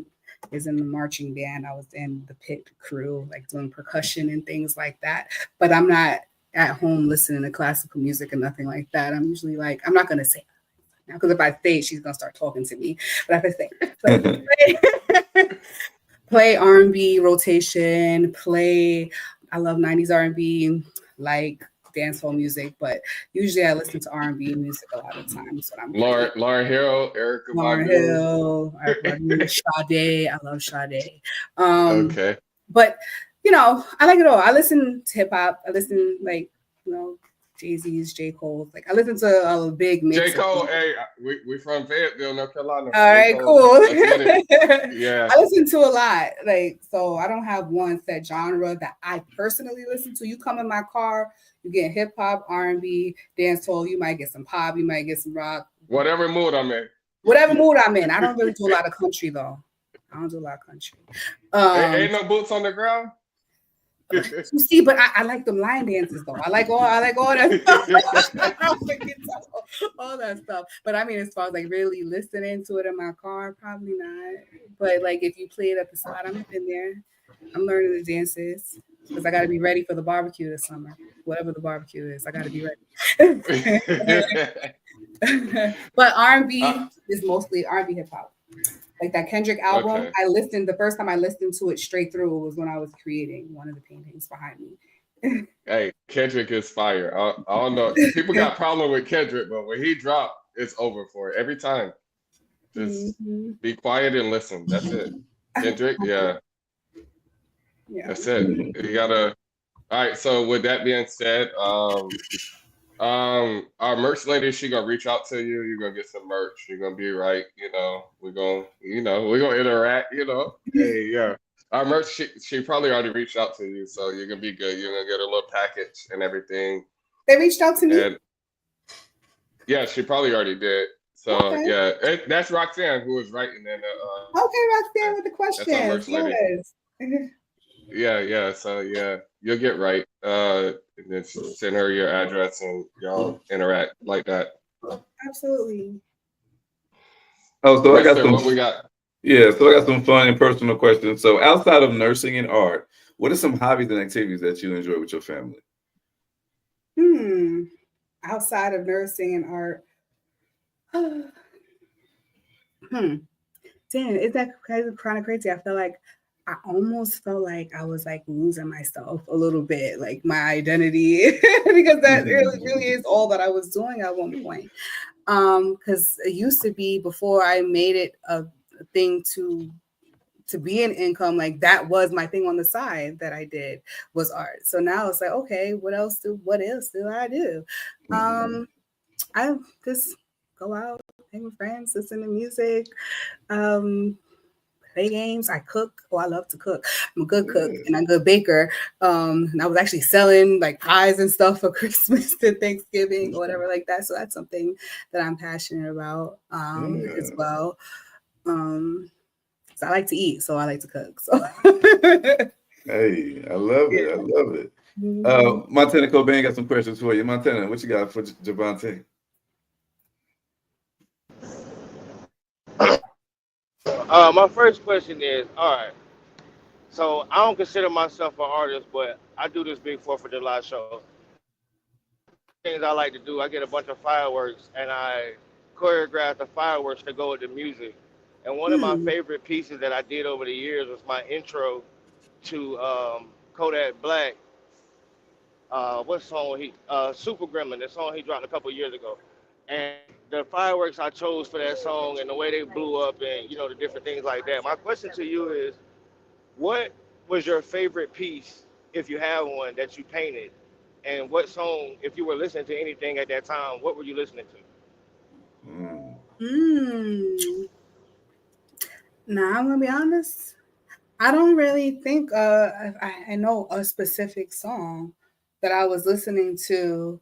in the marching band. I was in the pit crew, like doing percussion and things like that. But I'm not at home listening to classical music and nothing like that. I'm usually like, I'm not gonna say it now, because if I say it, she's gonna start talking to me. But if I say play R&B rotation, I love 90s R&B, like dancehall music, but usually I listen to R&B music a lot of times. Lauryn Hill, Erykah Lauryn Hill, Sade. I love Sade. Okay. But I like it all. I listen to hip hop. I listen Jay-Z's, J. Cole's. Like I listen to a big mix. J. Cole, hey, we from Fayetteville, North Carolina. All right, cool. Yeah. I listen to a lot. So I don't have one set genre that I personally listen to. You come in my car, you get hip hop, R&B, dancehall. You might get some pop. You might get some rock. Whatever mood I'm in. Whatever mood I'm in. I don't really do a lot of country though. I don't do a lot of country. Ain't no boots on the ground. You see, but I like them line dances though. I like all that stuff. all that stuff. But I mean, as far as like really listening to it in my car, probably not. But like if you play it at the spot, I'm in there. I'm learning the dances because I got to be ready for the barbecue this summer. Whatever the barbecue is, I got to be ready. But R&B is mostly R&B hip hop. Like that Kendrick album, okay. The first time I listened to it straight through was when I was creating one of the paintings behind me. Hey, Kendrick is fire. I don't know. People got problem with Kendrick, but when he dropped, it's over for it. Every time. Just be quiet and listen. That's it. Kendrick, yeah. That's it. You gotta. All right. So with that being said, our merch lady, she gonna reach out to you. You're gonna get some merch. You're gonna be right. We're gonna interact. Hey, yeah. Our merch, she probably already reached out to you, so you're gonna be good. You're gonna get a little package and everything. They reached out to me. Yeah, she probably already did. So okay. Yeah, that's Roxanne who was writing in the. Okay, Roxanne with the questions. Yes. Yeah. So yeah, you'll get right. And then send her your address and y'all interact like that. Absolutely. Oh, so I got some. What we got? Yeah, so I got some fun and personal questions. So outside of nursing and art, what are some hobbies and activities that you enjoy with your family? Outside of nursing and art. hmm. Damn, is that kind of crazy? I feel like I almost felt like I was like losing myself a little bit, like my identity, because that really is all that I was doing at one point. Because it used to be before I made it a thing to be an income, like that was my thing on the side that I did was art. So now it's like, okay, what else do I do? I just go out, hang with friends, listen to music, play games. I cook. Oh, I love to cook. I'm a good cook and I'm a good baker. And I was actually selling like pies and stuff for Christmas and Thanksgiving or whatever like that. So that's something that I'm passionate about as well. So I like to eat, so I like to cook. So Hey, I love it. I love it. Montana Cobain got some questions for you. Montana, what you got for Javonte? My first question is, all right. So I don't consider myself an artist, but I do this big Fourth of July show. Things I like to do, I get a bunch of fireworks and I choreograph the fireworks to go with the music. And one of my favorite pieces that I did over the years was my intro to Kodak Black. What song he? Super Gremlin, the song he dropped a couple years ago. And the fireworks I chose for that song and the way they blew up and the different things like that. My question to you is, what was your favorite piece, if you have one, that you painted? And what song, if you were listening to anything at that time, what were you listening Now I'm gonna be honest. I don't really think I know a specific song that I was listening to.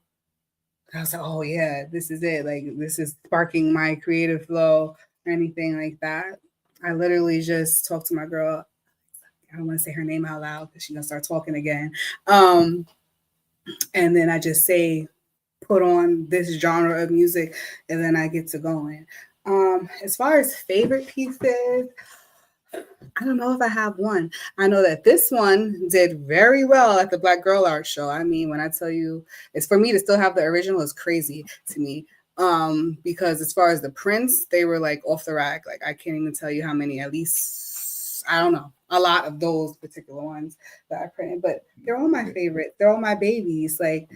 I was like, oh yeah, this is it. Like this is sparking my creative flow or anything like that. I literally just talked to my girl. I don't want to say her name out loud because she's gonna start talking again. And then I just say, put on this genre of music, and then I get to going. As far as favorite pieces, I don't know if I have one. I know that this one did very well at the Black Girl Art Show. I mean, when I tell you, it's for me to still have the original is crazy to me. Because as far as the prints, they were like off the rack. Like I can't even tell you how many, at least, I don't know, a lot of those particular ones that I printed, but they're all my favorite. They're all my babies. Like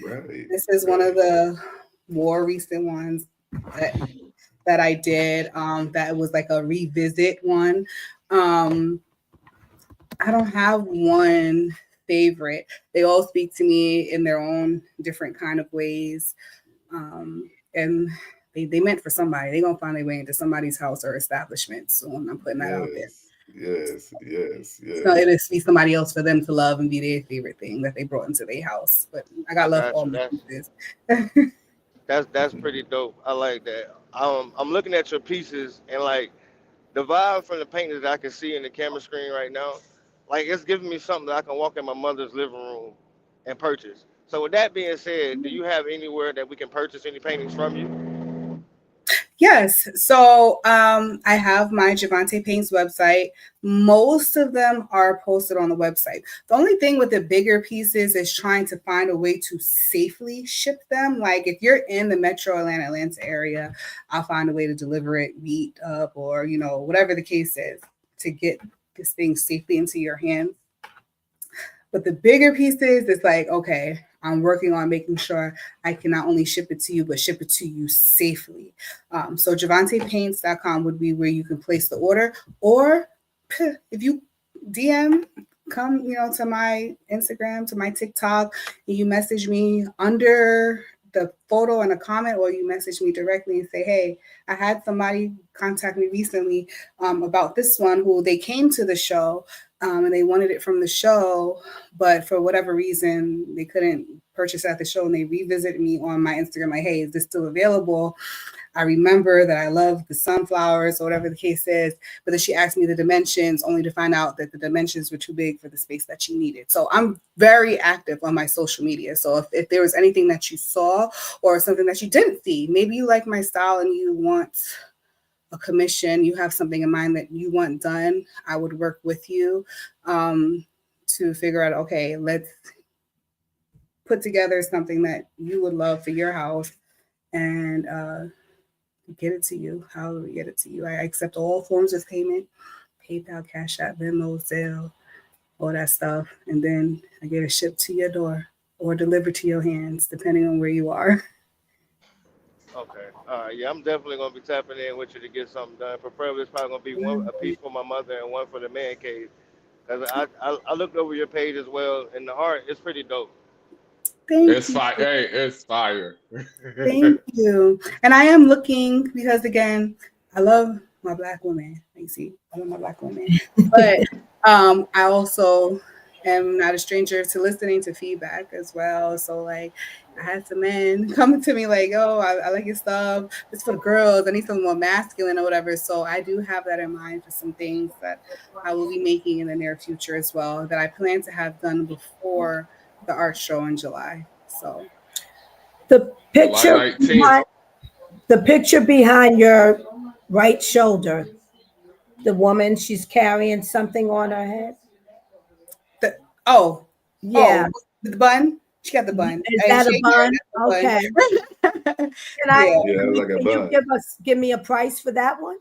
this is one of the more recent ones that I did. That was like a revisit one. I don't have one favorite. They all speak to me in their own different kind of ways. And they meant for somebody. They're gonna find their way into somebody's house or establishment. So I'm putting that out there. Yes. So it'll be somebody else for them to love and be their favorite thing that they brought into their house. But I got love for all my pieces. That's pretty dope. I like that. I'm looking at your pieces and like the vibe from the paintings that I can see in the camera screen right now, like it's giving me something that I can walk in my mother's living room and purchase. So with that being said, do you have anywhere that we can purchase any paintings from you? Yes. So I have my Javonte Paints website. Most of them are posted on the website. The only thing with the bigger pieces is trying to find a way to safely ship them. Like if you're in the metro Atlanta area, I'll find a way to deliver it, meet up, or whatever the case is, to get this thing safely into your hands. But the bigger pieces, it's like, okay, I'm working on making sure I can not only ship it to you, but ship it to you safely. So JavontePaints.com would be where you can place the order. Or if you DM, come, to my Instagram, to my TikTok, and you message me under the photo and a comment, or you message me directly and say, hey, I had somebody contact me recently about this one who they came to the show and they wanted it from the show, but for whatever reason, they couldn't purchase at the show, and they revisited me on my Instagram like, hey, is this still available? I remember that I love the sunflowers or whatever the case is, but then she asked me the dimensions only to find out that the dimensions were too big for the space that she needed. So I'm very active on my social media. So if there was anything that you saw or something that you didn't see, maybe you like my style and you want a commission, you have something in mind that you want done, I would work with you to figure out, okay, let's put together something that you would love for your house and get it to you. How do we get it to you? I accept all forms of payment, PayPal, Cash App, Venmo, Zelle, all that stuff. And then I get it shipped to your door or delivered to your hands, depending on where you are. Okay. All right. Yeah, I'm definitely gonna be tapping in with you to get something done. Preferably, it's probably gonna be one a piece for my mother and one for the man cave. Cause I looked over your page as well, and the art is pretty dope. Thank It's you. fire. Hey, it's fire. Thank you. And I am looking because again, I love my black women. You see, I love my black women. But I also am not a stranger to listening to feedback as well. So like I had some men coming to me like, oh, I like your stuff. It's for the girls. I need something more masculine or whatever. So I do have that in mind for some things that I will be making in the near future as well that I plan to have done before the art show in July. So The July picture 19th. the picture behind your right shoulder, the woman, she's carrying something on her head. the oh Yeah. oh the bun. She got the bun. Is And that a she, yeah, bun? that's Okay. the bun. Can I Yeah. Yeah, like a can you bun. give me a price for that one?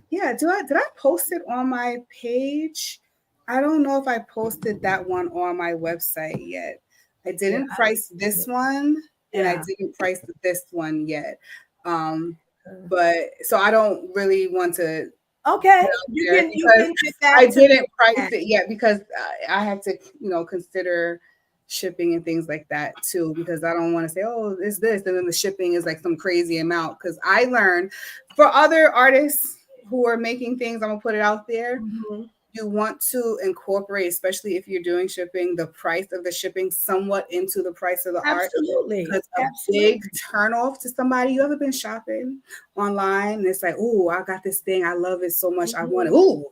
Yeah. Did I post it on my page? I don't know if I posted that one on my website yet. I Yeah, didn't price this one and I yeah. didn't price this one yet. Um, but so I don't really want to Okay. put out there You because can get back I to me didn't on price that. it yet because I have to, consider shipping and things like that too. Because I don't want to say, oh, it's this, and then the shipping is like some crazy amount. Because I learned for other artists who are making things, I'm gonna put it out there. Mhm. You want to incorporate, especially if you're doing shipping, the price of the shipping somewhat into the price of the art. Absolutely. Because a big Absolutely. turnoff to somebody, you ever been shopping online and it's like, oh, I got this thing, I love it so much, I want it. Ooh,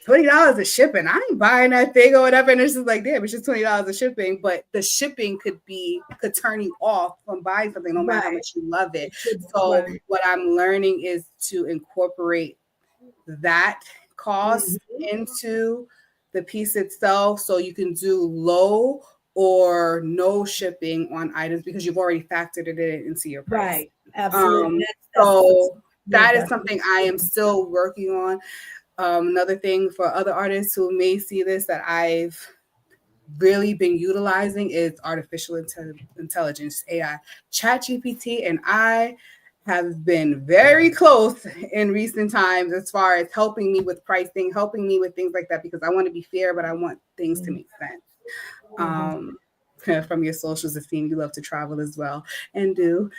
$20 of shipping. I ain't buying that thing or whatever. And it's just like, damn, it's just $20 of shipping. But the shipping could turn you off from buying something, no matter how Right. much you love it. It could, So right. what I'm learning is to incorporate that cost Mhm. into the piece itself, so you can do low or no shipping on items because you've already factored it into your price. Right. Absolutely. Um, That's so yeah, that is that's something I am still working on. Another thing for other artists who may see this that I've really been utilizing is artificial intelligence, AI. ChatGPT and I have been very close in recent times as far as helping me with pricing, helping me with things like that, because I want to be fair, but I want things to make sense. Um, from your socials, it seems you love to travel as well and do.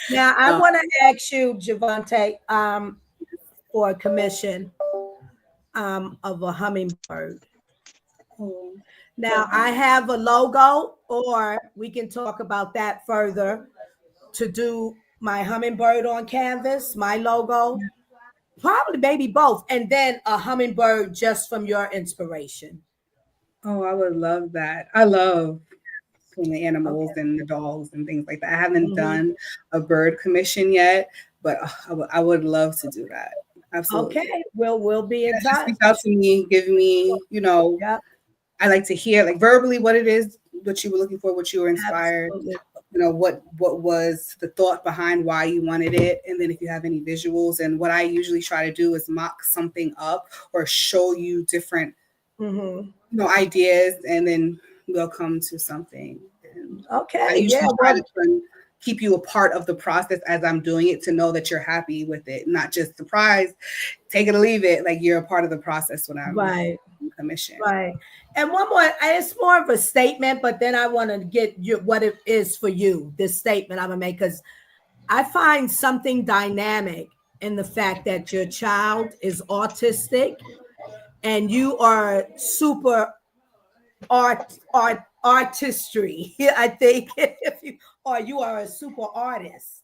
Now I um, want to ask you, Javonte, for a commission of a hummingbird. oh, Now I have a logo, or we can talk about that further to do my hummingbird on canvas, my logo, probably maybe both, and then a hummingbird just from your inspiration. oh, I would love that. I love from the animals Okay. and the dogs and things like that. I haven't Mhm. done a bird commission yet, but I would love to do that. Absolutely. Okay, we'll be in Just touch. reach out to me, give me, Yep, I like to hear like verbally what it is, what you were looking for, what you were inspired, absolutely. what was the thought behind why you wanted it, and then if you have any visuals. And what I usually try to do is mock something up or show you different Hmm. ideas, and then we'll come to something. And I Okay, yeah. usually try Well, to keep you a part of the process as I'm doing it, to know that you're happy with it, not just surprise, take it or leave it. Like you're a part of the process when I'm right, commissioned. right. And one more, it's more of a statement, but then I want to get you what it is for you. This statement I'm gonna make, because I find something dynamic in the fact that your child is autistic and you are super artistry. I think if you or you are a super artist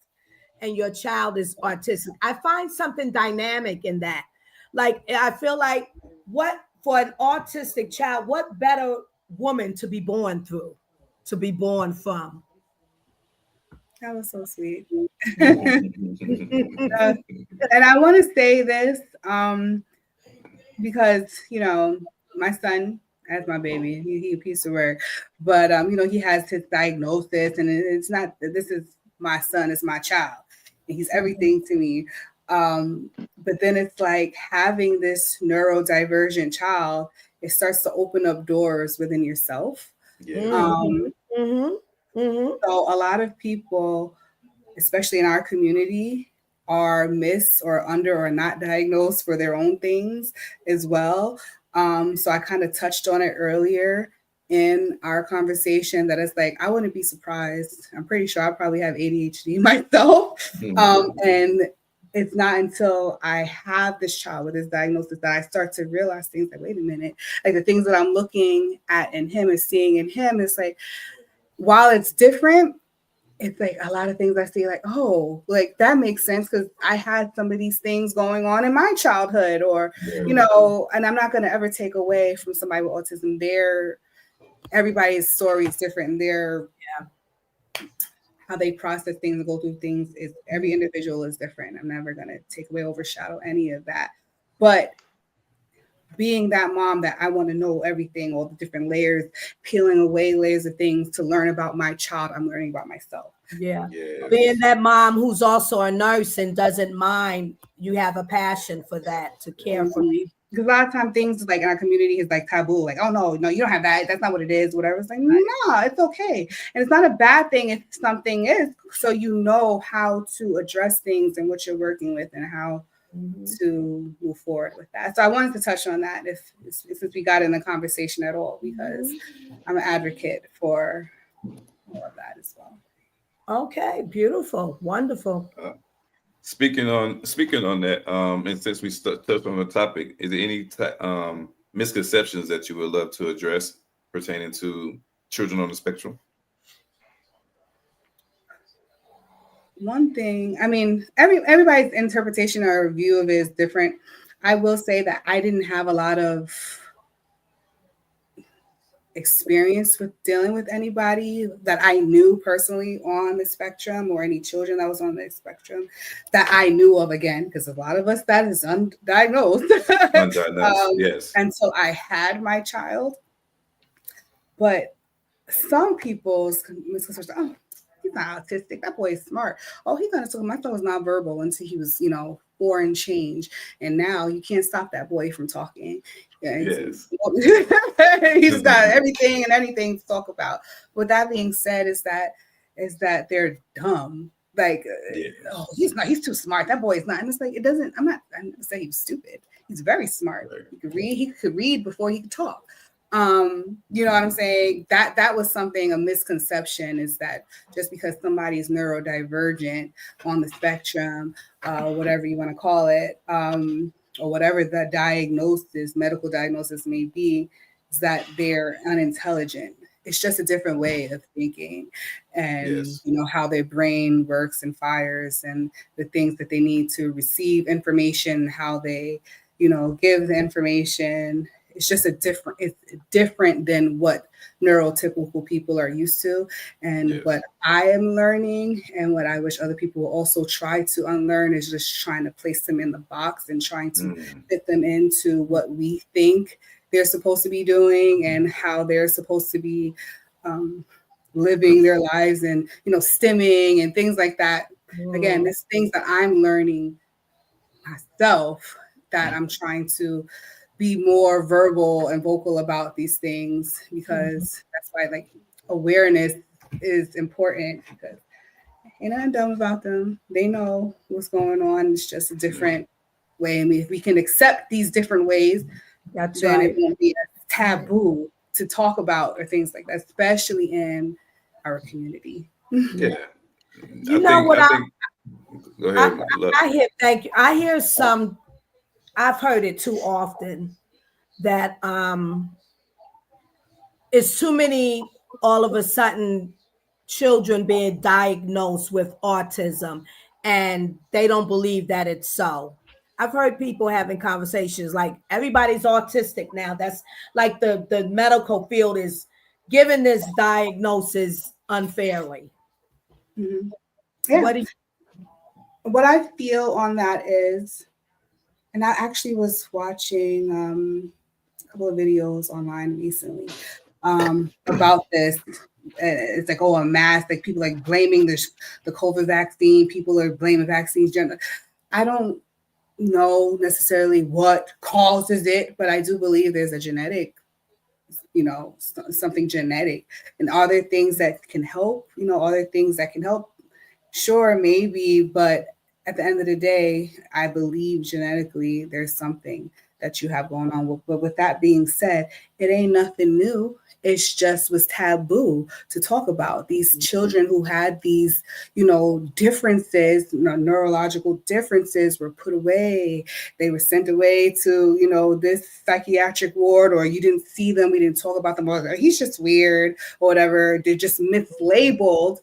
and your child is autistic, I find something dynamic in that. Like I feel like what for an autistic child, what better woman to be born through, to be born from? That was so sweet. And I want to say this because, my son, as my baby, he a piece of work, but, he has his diagnosis, and it's not, this is my son, it's my child, and he's everything to me. But then it's like having this neurodivergent child, it starts to open up doors within yourself. Yeah. So a lot of people, especially in our community, are miss or under or not diagnosed for their own things as well. So I kind of touched on it earlier in our conversation that it's like, I wouldn't be surprised. I'm pretty sure I probably have ADHD myself. And it's not until I have this child with this diagnosis that I start to realize things like, wait a minute, like the things that I'm looking at in him and seeing in him, it's like, while it's different, it's like a lot of things I see like, oh, like that makes sense because I had some of these things going on in my childhood, or, and I'm not going to ever take away from somebody with autism. Everybody's story is different, and how they process things and go through things is every individual is different. I'm never going to take away, overshadow any of that. But being that mom that I want to know everything, all the different layers, peeling away layers of things to learn about my child, I'm learning about myself. Yeah. Being that mom who's also a nurse and doesn't mind, you have a passion for that, to care for people. Because a lot of times things like in our community is like taboo, like, oh no, you don't have that. That's not what it is, whatever. It's like, no, it's okay. And it's not a bad thing if something is, so you know how to address things and what you're working with and how to move forward with that. So I wanted to touch on that if we got in the conversation at all, because I'm an advocate for all of that as well. Okay, beautiful, wonderful. Speaking on that, and since we touched on the topic, is there any misconceptions that you would love to address pertaining to children on the spectrum? One thing, I mean, everybody's interpretation or view of it is different. I will say that I didn't have a lot of experience with dealing with anybody that I knew personally on the spectrum, or any children that was on the spectrum that I knew of, again, because a lot of us that is undiagnosed. Yes. And so I had my child, but some people's misconceptions, oh, he's not autistic, that boy is smart. Oh, he kind of told my son was nonverbal until he was, 4 and change, and now you can't stop that boy from talking. Yeah, yes. He's got everything and anything to talk about. With that being said, is that they're dumb. Like, oh, he's too smart. That boy is not. And it's like, I'm not saying he's stupid. He's very smart. He could read before he could talk. You know what I'm saying? That was something, a misconception, is that just because somebody is neurodivergent on the spectrum, whatever you want to call it, or whatever the medical diagnosis may be, is that they're unintelligent. It's just a different way of thinking, and how their brain works and fires, and the things that they need to receive information, how they, give the information. It's just it's different than what neurotypical people are used to. And what I am learning, and what I wish other people will also try to unlearn, is just trying to place them in the box and trying to fit them into what we think they're supposed to be doing and how they're supposed to be living their lives, and, stimming and things like that. Again, there's things that I'm learning myself, that I'm trying to be more verbal and vocal about these things, because that's why, like, awareness is important, because ain't nothing dumb about them. They know what's going on. It's just a different way. And if we can accept these different ways, then it won't be a taboo to talk about or things like that, especially in our community. Yeah. Go ahead. I hear some, I've heard it too often, that it's too many all of a sudden children being diagnosed with autism, and they don't believe that it's so. I've heard people having conversations like, everybody's autistic now. That's like the medical field is giving this diagnosis unfairly. Yeah. What I feel on that is, and I actually was watching a couple of videos online recently about this. It's like, oh, a mass, like people like blaming the COVID vaccine. People are blaming vaccines. I don't know necessarily what causes it, but I do believe there's a genetic, something genetic. And are there things that can help? Are there things that can help? Sure, maybe, but at the end of the day, I believe genetically there's something that you have going on. But with that being said, it ain't nothing new. It's just was taboo to talk about. These children who had these, differences, neurological differences were put away. They were sent away to, this psychiatric ward, or you didn't see them. We didn't talk about them. Or he's just weird or whatever. They're just mislabeled.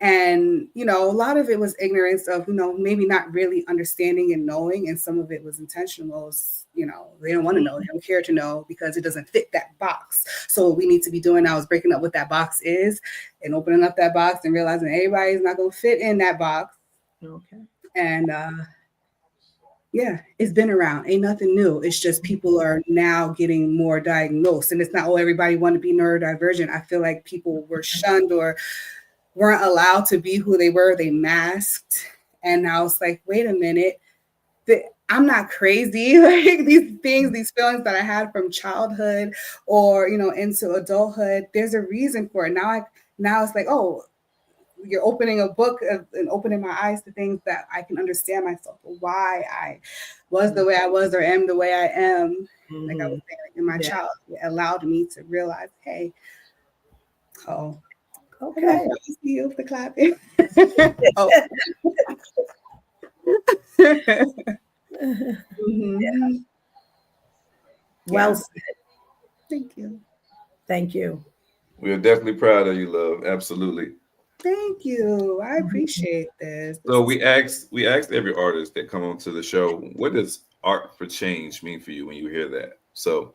And, a lot of it was ignorance of, maybe not really understanding and knowing. And some of it was intentional. They don't want to know. They don't care to know because it doesn't fit that box. So what we need to be doing now is breaking up what that box is and opening up that box and realizing everybody's not going to fit in that box. Okay. And, yeah, it's been around. Ain't nothing new. It's just people are now getting more diagnosed. And it's not, everybody want to be neurodivergent. I feel like people were shunned or weren't allowed to be who they were. They masked. And now it's like, wait a minute, I'm not crazy. Like these things, these feelings that I had from childhood or, into adulthood, there's a reason for it. Now it's like, oh, you're opening a book and opening my eyes to things that I can understand myself, why I was the way I was or am the way I am. Like I was saying, like in my childhood, it allowed me to realize, hey, oh, okay. I see you for clapping. Oh. Yeah. Well said. Thank you. Thank you. We are definitely proud of you, love. Absolutely. Thank you. I appreciate this. So we asked every artist that come onto the show, what does art for change mean for you when you hear that? So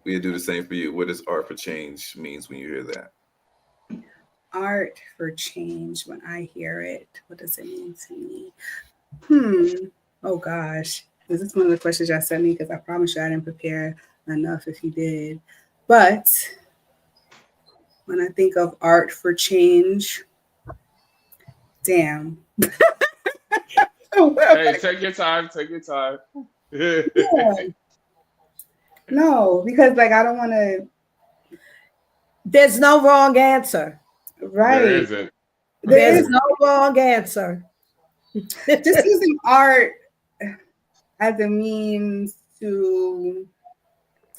we'll do the same for you. What does art for change means when you hear that? Art for change, when I hear it, what does it mean to me? Oh gosh. This is one of the questions y'all sent me because I promise you I didn't prepare enough if you did. But when I think of art for change, damn. Hey, take your time. Take your time. Yeah. No, because like I don't want to. There's no wrong answer. Right. There isn't. There's no wrong answer. Just using art as a means to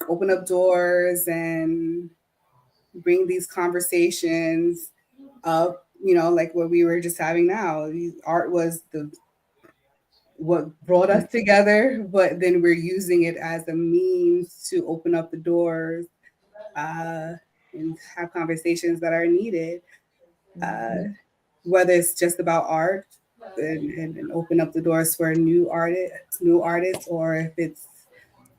open up doors and bring these conversations up, like what we were just having now. Art was what brought us together, but then we're using it as a means to open up the doors and have conversations that are needed. Whether it's just about art and open up the doors for new artists, or if it's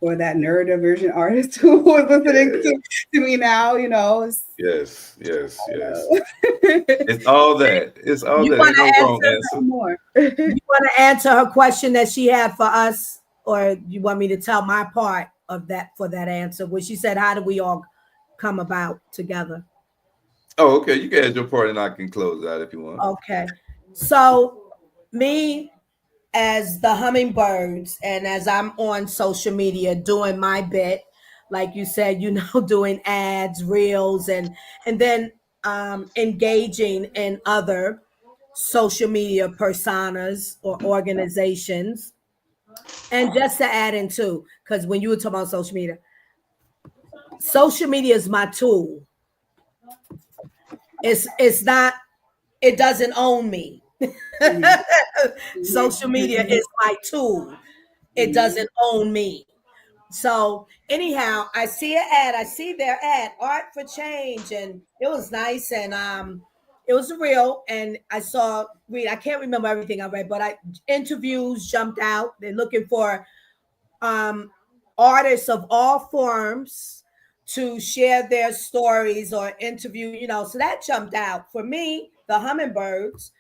for that neurodivergent artist who was listening to me now, Yes. It's all that. It's all You that. want Ain't to no wrong answer. more. You want to answer her question that she had for us, or you want me to tell my part of that for that answer? Where she said, "How do we all come about together?" Oh, okay. You can add your part, and I can close out if you want. Okay. So, me as the hummingbirds, and as I'm on social media doing my bit, like you said, doing ads, reels, and then engaging in other social media personas or organizations. And just to add in too, because when you were talking about social media is my tool. It's not, it doesn't own me. Social media is my tool. It doesn't own me. So anyhow, I see an ad. I see their ad, Art for Change, and it was nice, and it was real. And I can't remember everything I read, but interviews jumped out. They're looking for artists of all forms to share their stories or interview, you know, so that jumped out. For me, the Hummingbirds,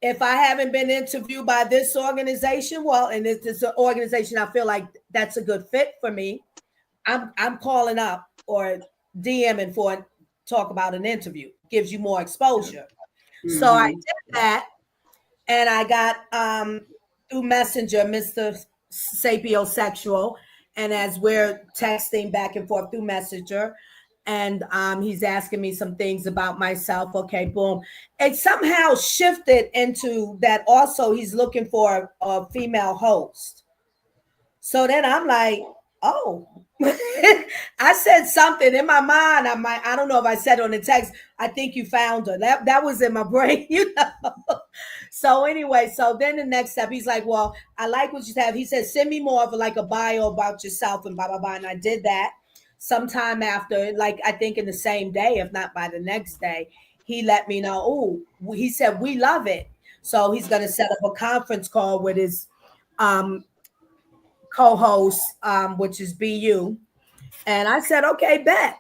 if I haven't been interviewed by this organization, well, and it's an organization I feel like that's a good fit for me, I'm calling up or DMing for talk about an interview. Gives you more exposure. So I did that, and I got through Messenger, Mr. Sapiosexual, and as we're texting back and forth through Messenger, and he's asking me some things about myself. Okay, boom. It somehow shifted into that. Also, he's looking for a female host. So then I'm like, oh, I said something in my mind. I don't know if I said on the text, I think you found her. That was in my brain, you know. So anyway, so then the next step, he's like, well, I like what you have. He said, send me more of like a bio about yourself and blah, blah, blah. And I did that sometime after, like, I think in the same day, if not by the next day, he let me know, oh, he said, we love it. So he's going to set up a conference call with his co-host, which is BU. And I said, okay, bet.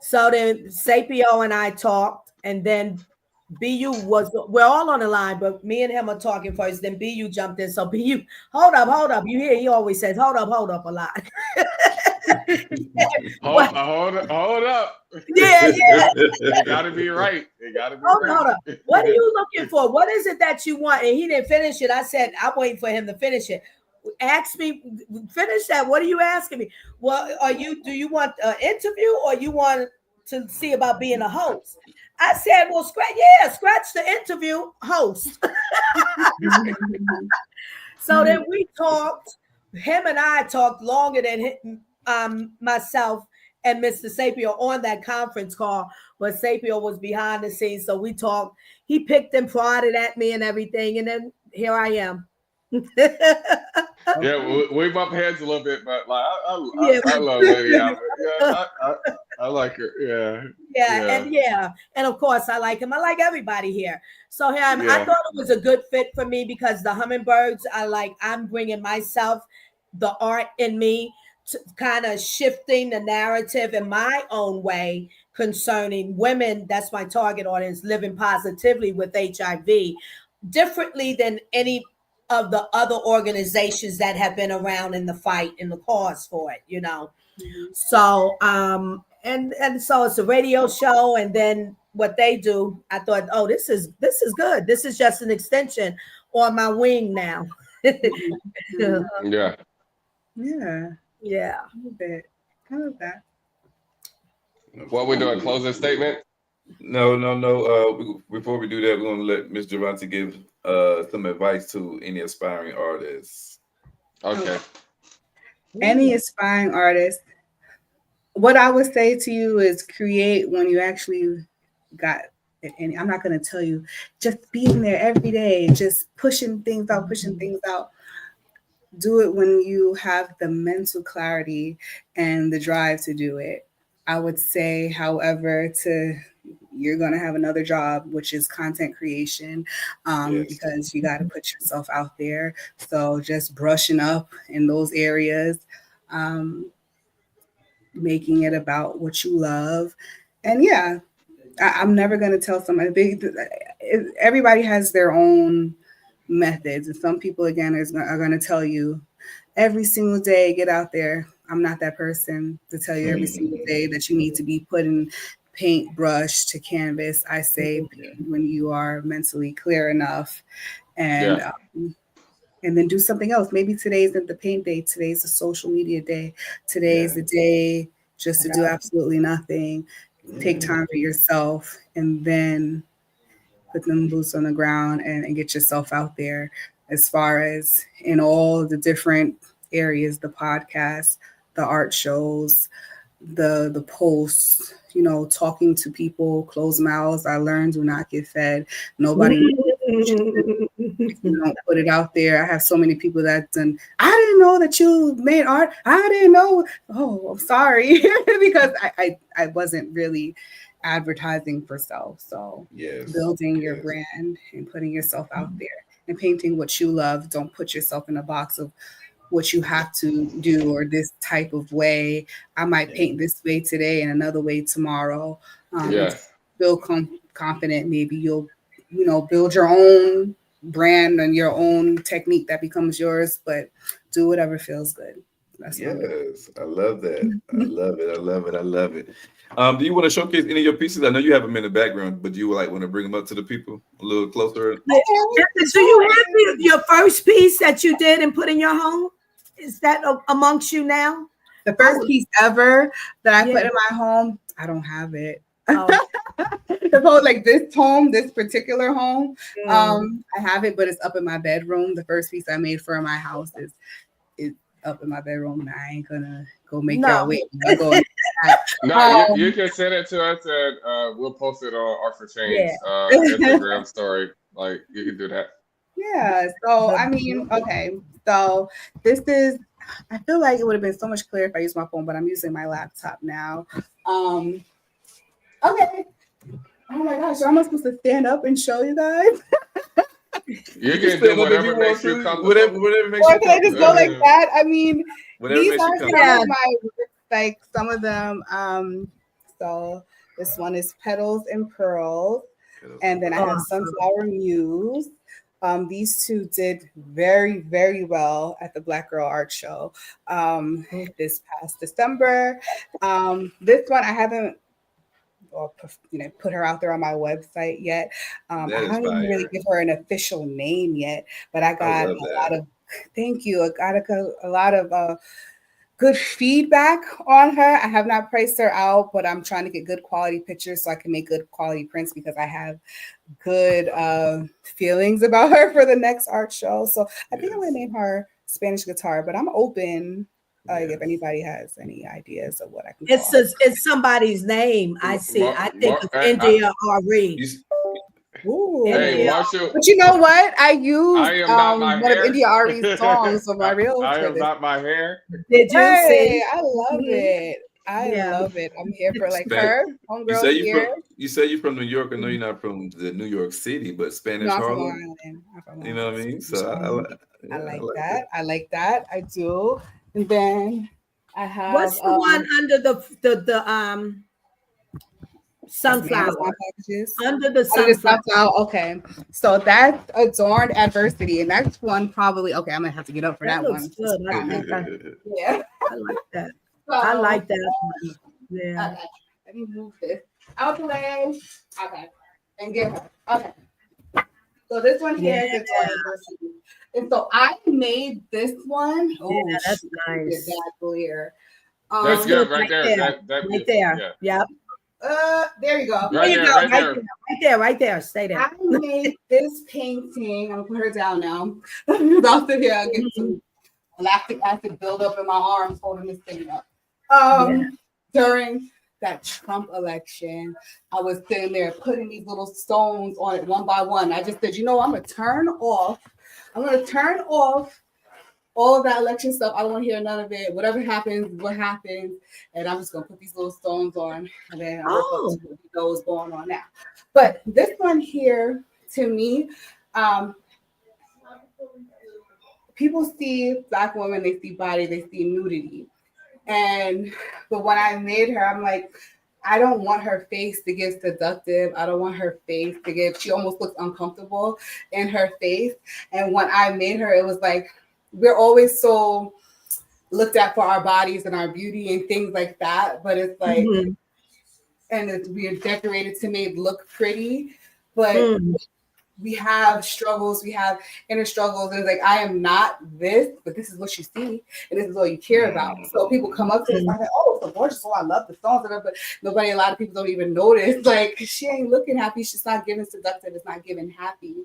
So then Sapio and I talked, and then BU we're all on the line, but me and him are talking first. Then BU jumped in. So BU, hold up. You hear he always says, hold up a lot. Hold up. Yeah. You gotta be right. Hold up. What are you looking for? What is it that you want? And he didn't finish it. I said, I'm waiting for him to finish it. Ask me, finish that. What are you asking me? Well, do you want an interview or you want to see about being a host? I said, well, scratch the interview host. So then we talked, him and I talked longer than myself and Mr. Sapio on that conference call, but Sapio was behind the scenes. So we talked, he picked and prodded at me and everything. And then here I am. Yeah, we bump heads a little bit, but like I love Lady Albert. Yeah, I like her. Yeah. And of course I like him. I like everybody here. So I thought it was a good fit for me because the Hummingbirds, I'm bringing myself, the art in me, to kind of shifting the narrative in my own way concerning women. That's my target audience, living positively with HIV, differently than any of the other organizations that have been around in the fight, in the cause for it, you know. So and so it's a radio show, and then what they do, I thought, oh, this is good. This is just an extension on my wing now. Yeah. Yeah. A little bit. I love that. What we doing? Closing statement? No. Before we do that, we're going to let Miss Javonte give some advice to any aspiring artists. Okay. Any aspiring artist, what I would say to you is create when you actually got it. And I'm not going to tell you, just being there every day, just pushing things out. Do it when you have the mental clarity and the drive to do it. I would say, however, you're going to have another job, which is content creation, because you got to put yourself out there. So just brushing up in those areas, making it about what you love. And yeah, I'm never going to tell somebody. Everybody has their own methods. And some people, again, are going to tell you every single day, get out there. I'm not that person to tell you every single day that you need to be putting paint brush to canvas. I say when you are mentally clear enough, and then do something else. Maybe today's the paint day. Today's the social media day. Today's the day just to do absolutely nothing. Take time for yourself, and then put them boots on the ground and get yourself out there. As far as in all the different areas, the podcasts, the art shows, the posts, talking to people, closed mouths. I learned, do not get fed. Nobody don't put it out there. I have so many people that done, I didn't know that you made art. I didn't know. Oh, I'm sorry. Because I wasn't really advertising for self. So building your brand and putting yourself out there and painting what you love. Don't put yourself in a box of what you have to do or this type of way. I might paint this way today and another way tomorrow. Yes. Feel confident. Maybe you'll, build your own brand and your own technique that becomes yours, but do whatever feels good. That's what I'm doing. Yes, I love that. I love it. I love it. I love it. Do you want to showcase any of your pieces? I know you have them in the background, but do you want to bring them up to the people a little closer? Do you have your first piece that you did and put in your home? Is that amongst you now? The first piece ever that I put in my home, I don't have it. The whole, like this home, this particular home, I have it, but it's up in my bedroom. The first piece I made for my house is up in my bedroom, and I ain't gonna go make y'all wait. No, you can send it to us, and we'll post it on Art for Change Instagram story. Like, you can do that. Yeah. So I mean, okay. So this is. I feel like it would have been so much clearer if I used my phone, but I'm using my laptop now. Okay. Oh my gosh, am I supposed to stand up and show you guys? You can do whatever makes you comfortable. Whatever makes you comfortable. Or can I just go like that? I mean, these are some of my, like some of them. So this one is Petals and Pearls, and then I have Sunflower Muse. These two did very, very well at the Black Girl Art Show this past December. This one I haven't put her out there on my website yet. I don't even really give her an official name yet, but I got a lot of thank you. I got a lot of good feedback on her. I have not priced her out, but I'm trying to get good quality pictures so I can make good quality prints because I have good feelings about her for the next art show. So I think I'm gonna name her Spanish Guitar, but I'm open. If anybody has any ideas of what I can call it's somebody's name. I see. I think it's India Ari. Ooh. Hey, Marshall. But you know what? I used one of India Ari's songs for my real. I am not my hair. Did you see? I love it. I love it. I'm here for like her. Homegirl here. You say you're from New York. I know you're not from the New York City, but Spanish Harlem. You know what I mean? So I like that. I like that. I do. And then I have what's the one under the sunflower under the sunflower? Okay, so that's Adorned Adversity, and that's one probably. Okay, I'm gonna have to get up for that one. Good. Yeah, I like that. I like that one. Yeah. Okay. Let me move this out the way. Okay, and get her. Okay. So this one here is Adorned Adversity. And so I made this one. Yeah, that's nice. That clear. That's good right there. Right there. Yeah. Yep. There you go. Right there. Stay there. I made this painting. I'm gonna put her down now. I'll sit here and get some lactic acid buildup in my arms holding this thing up. During that Trump election, I was sitting there putting these little stones on it one by one. I just said, I'm gonna turn off all of that election stuff. I don't want to hear none of it. Whatever happens, what happens. And I'm just going to put these little stones on. And then I'll know what's going on now. But this one here, to me, people see Black women, they see body, they see nudity. But when I made her, I'm like, I don't want her face to get seductive. I don't want her face to get, she almost looks uncomfortable in her face. And when I made her, it was like, we're always so looked at for our bodies and our beauty and things like that. But it's like, and we are decorated to make look pretty, but we have struggles, we have inner struggles. And it's like, I am not this, but this is what you see. And this is all you care about. So people come up to us and like, oh, it's so gorgeous. Oh, I love the songs. But a lot of people don't even notice. Like, she ain't looking happy. She's not giving seductive. It's not giving happy.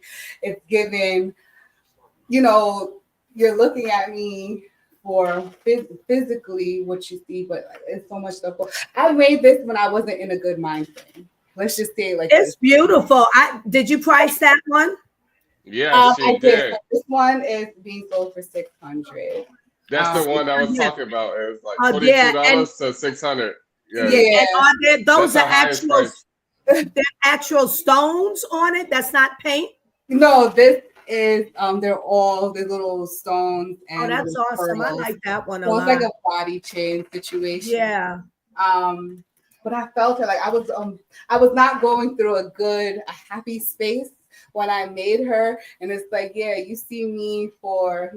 It's giving, you're looking at me for physically what you see, but it's so much stuff. I made this when I wasn't in a good mind frame. Let's just say it like it's beautiful. Did you price that one? Yeah, she did. This one is being sold for $600. That's the one I was talking about. It was like $22 to $600. Yeah. And those are actual stones on it. That's not paint. No, is they're all the little stones and Oh, that's little awesome. I pearls. like that one a So it's lot. like a body chain situation. Yeah. But I felt it like I was not going through a happy space when I made her. And it's like, yeah, you see me for,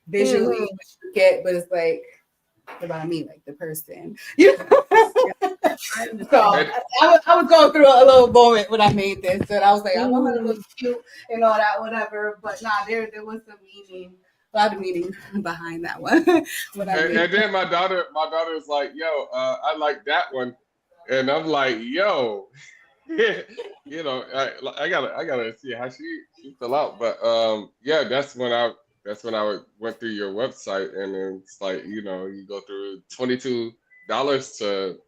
visually what you get, but it's like what about me, like the person. So I was going through a little moment when I made this, and I was like, I want her to look cute and all that, whatever. But there was some meaning, a lot of meaning behind that one. And then my daughter was like, "Yo, I like that one," and I'm like, "Yo, I gotta see how she fell out." But yeah, that's when I went through your website, and it's like you go through $22 to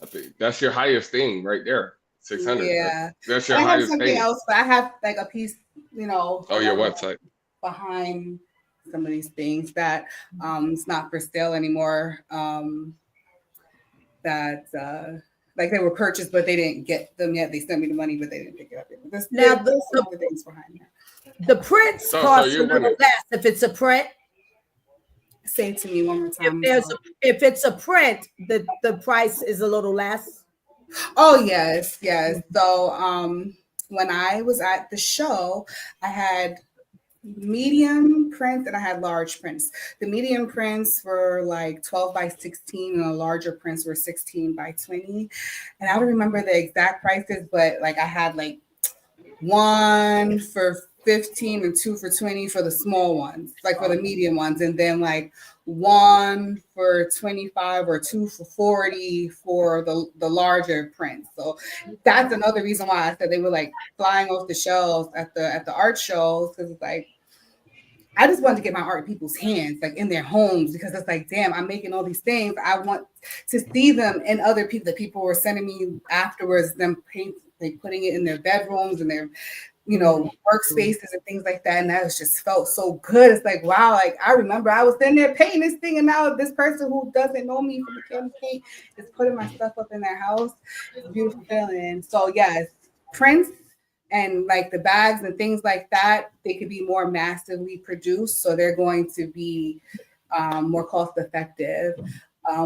I think that's your highest thing right there. 600. Yeah. That's your I have highest something payment. else, but I have like a piece, Oh, your website. behind some of these things that it's not for sale anymore. That like they were purchased, but they didn't get them yet. They sent me the money, but they didn't pick it up yet. There's some other things behind that. The prints cost a little less if it's a print. Say it to me one more time. If it's a print, the price is a little less. Oh yes. So when I was at the show, I had medium prints and I had large prints. The medium prints were like 12 by 16 and the larger prints were 16 by 20. And I don't remember the exact prices, but like I had like one for 15 and two for 20 for the small ones, like for the medium ones, and then like one for 25 or two for 40 for the larger prints. So that's another reason why I said they were like flying off the shelves at the art shows, because it's like I just wanted to get my art in people's hands, like in their homes, because it's like, damn, I'm making all these things. I want to see them in other people. That people were sending me afterwards, them paint, like putting it in their bedrooms and their, workspaces and things like that. And that just felt so good. It's like, wow, like I remember I was in there painting this thing, and now this person who doesn't know me from the candy paint is putting my stuff up in their house. It's a beautiful feeling. So yes, prints and like the bags and things like that, they could be more massively produced. So they're going to be more cost effective.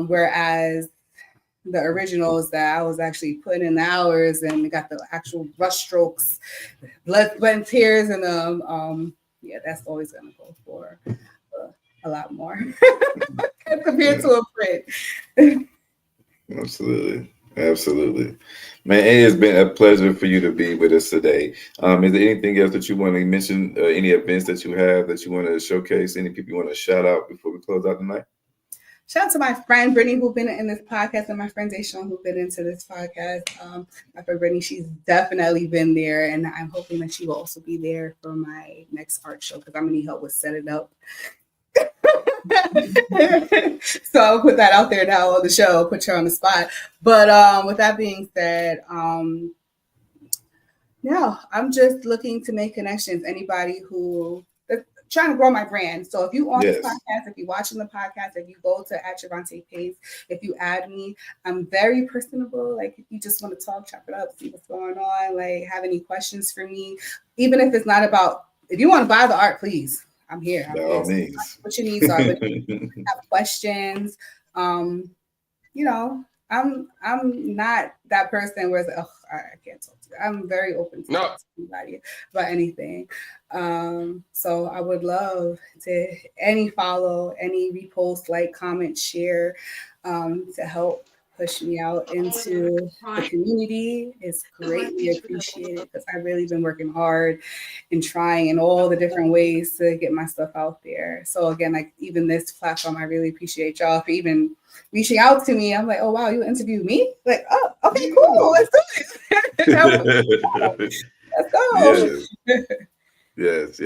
Whereas the originals that I was actually putting in the hours and got the actual brush strokes, blood, sweat, and tears, and that's always going to go for a lot more compared to a print. Absolutely. Man, it has been a pleasure for you to be with us today. Is there anything else that you want to mention? Any events that you have that you want to showcase? Any people you want to shout out before we close out tonight? Shout out to my friend Brittany, who's been in this podcast, and my friend Deshawn, who's been into this podcast. My friend Brittany, she's definitely been there, and I'm hoping that she will also be there for my next art show, because I'm going to need help with setting up. So I'll put that out there now on the show, put you on the spot. But with that being said, I'm just looking to make connections. Anybody who trying to grow my brand. So if you on this podcast, if you're watching the podcast, if you go to @Javonte Paints, if you add me, I'm very personable. Like if you just want to talk, chop it up, see what's going on, like have any questions for me, even if it's not about, if you want to buy the art, please, I'm here. By all means. What your needs are. But if you have questions, I'm not that person where it's like, oh, I can't talk to you. I'm very open to talk to anybody about anything. So I would love to any follow, any repost, like, comment, share, to help push me out into the community. It's greatly appreciated, because I've really been working hard and trying in all the different ways to get my stuff out there. So again, like even this platform, I really appreciate y'all for even reaching out to me. I'm like, oh wow, you interviewed me? Like, oh, okay, cool, let's do it. Let's go. Yes.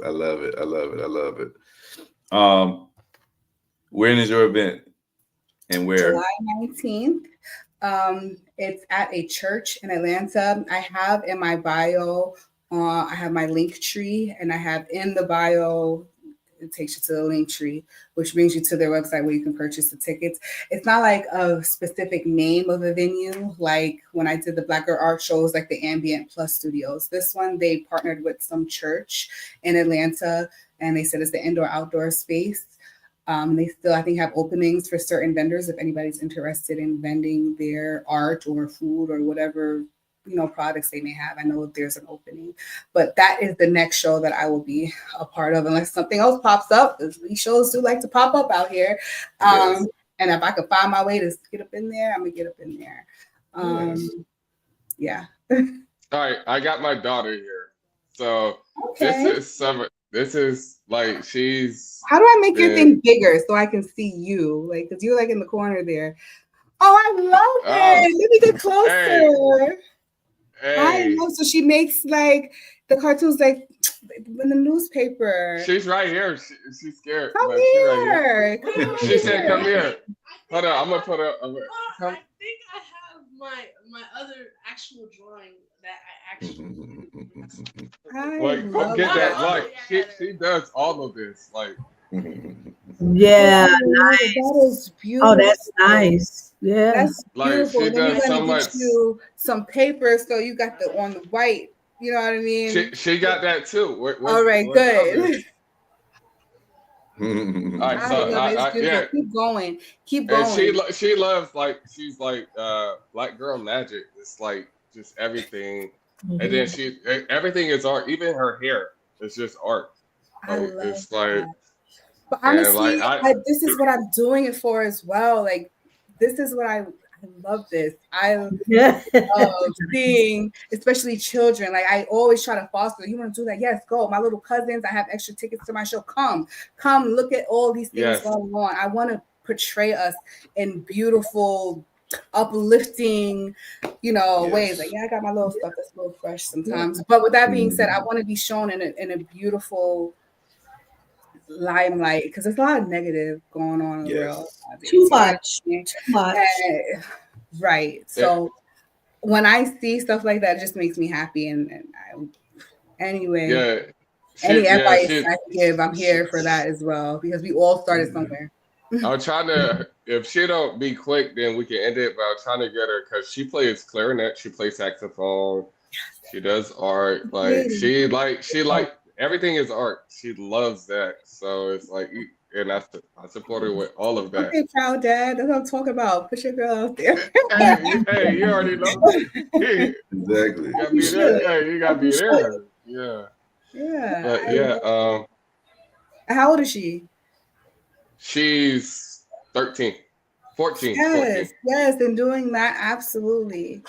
I love it. When is your event and where? July 19th. It's at a church in Atlanta. I have in my bio, I have my link tree, and I have in the bio it takes you to the link tree, which brings you to their website where you can purchase the tickets. It's not like a specific name of a venue. Like when I did the Black Girl Art shows, like the Ambient Plus Studios. This one, they partnered with some church in Atlanta, and they said it's the indoor-outdoor space. They still, I think, have openings for certain vendors if anybody's interested in vending their art or food or whatever, products they may have. I know if there's an opening, but that is the next show that I will be a part of, unless something else pops up. These shows do like to pop up out here. Yes. And if I could find my way to get up in there, I'm gonna get up in there. Yeah. All right, I got my daughter here. So Okay. this is like she's. How do I make your thing bigger so I can see you? Like, because you're like in the corner there. Oh, I love it. Let me get closer. I know. So she makes like the cartoons like in the newspaper. She's right here. She's scared. Come but here. She's right here. She said, "Come here." Hold on, I'm gonna put her. I think I have my other actual drawing that I actually. Like, get that. Like, she does all of this. Like. Yeah, nice. That is beautiful. Oh, that's nice. Yeah, that's beautiful. Like, she does so much. Get you some paper, so you got the on the white. You know what I mean? She got that too. All right, good. All right, so yeah. Keep going. And she loves, like, she's like Black Girl Magic. It's like just everything, and then everything is art. Even her hair is just art. Like, it's like. But honestly, this is what I'm doing it for as well. Like, this is what I love this. I love seeing, especially children. Like, I always try to foster. You want to do that? Yes, go. My little cousins, I have extra tickets to my show. Come, look at all these things going on. I want to portray us in beautiful, uplifting, ways. Like, I got my little stuff that's a little fresh sometimes. But with that being said, I want to be shown in a beautiful limelight, because there's a lot of negative going on in the world. Too much. Right. So when I see stuff like that, it just makes me happy. Any advice I can give, I'm here for that as well, because we all started somewhere. I'm trying to, if she don't be quick, then we can end it, but I'm trying to get her, because she plays clarinet, she plays saxophone, she does art, like she everything is art. She loves that. So it's like, and I support her with all of that. Okay, proud dad. That's what I'm talking about. Push your girl out there. hey, you already know. Exactly. You gotta be there. Hey, you gotta be there. Yeah. Yeah. But how old is she? She's 13. 14. Yes, and doing that, absolutely.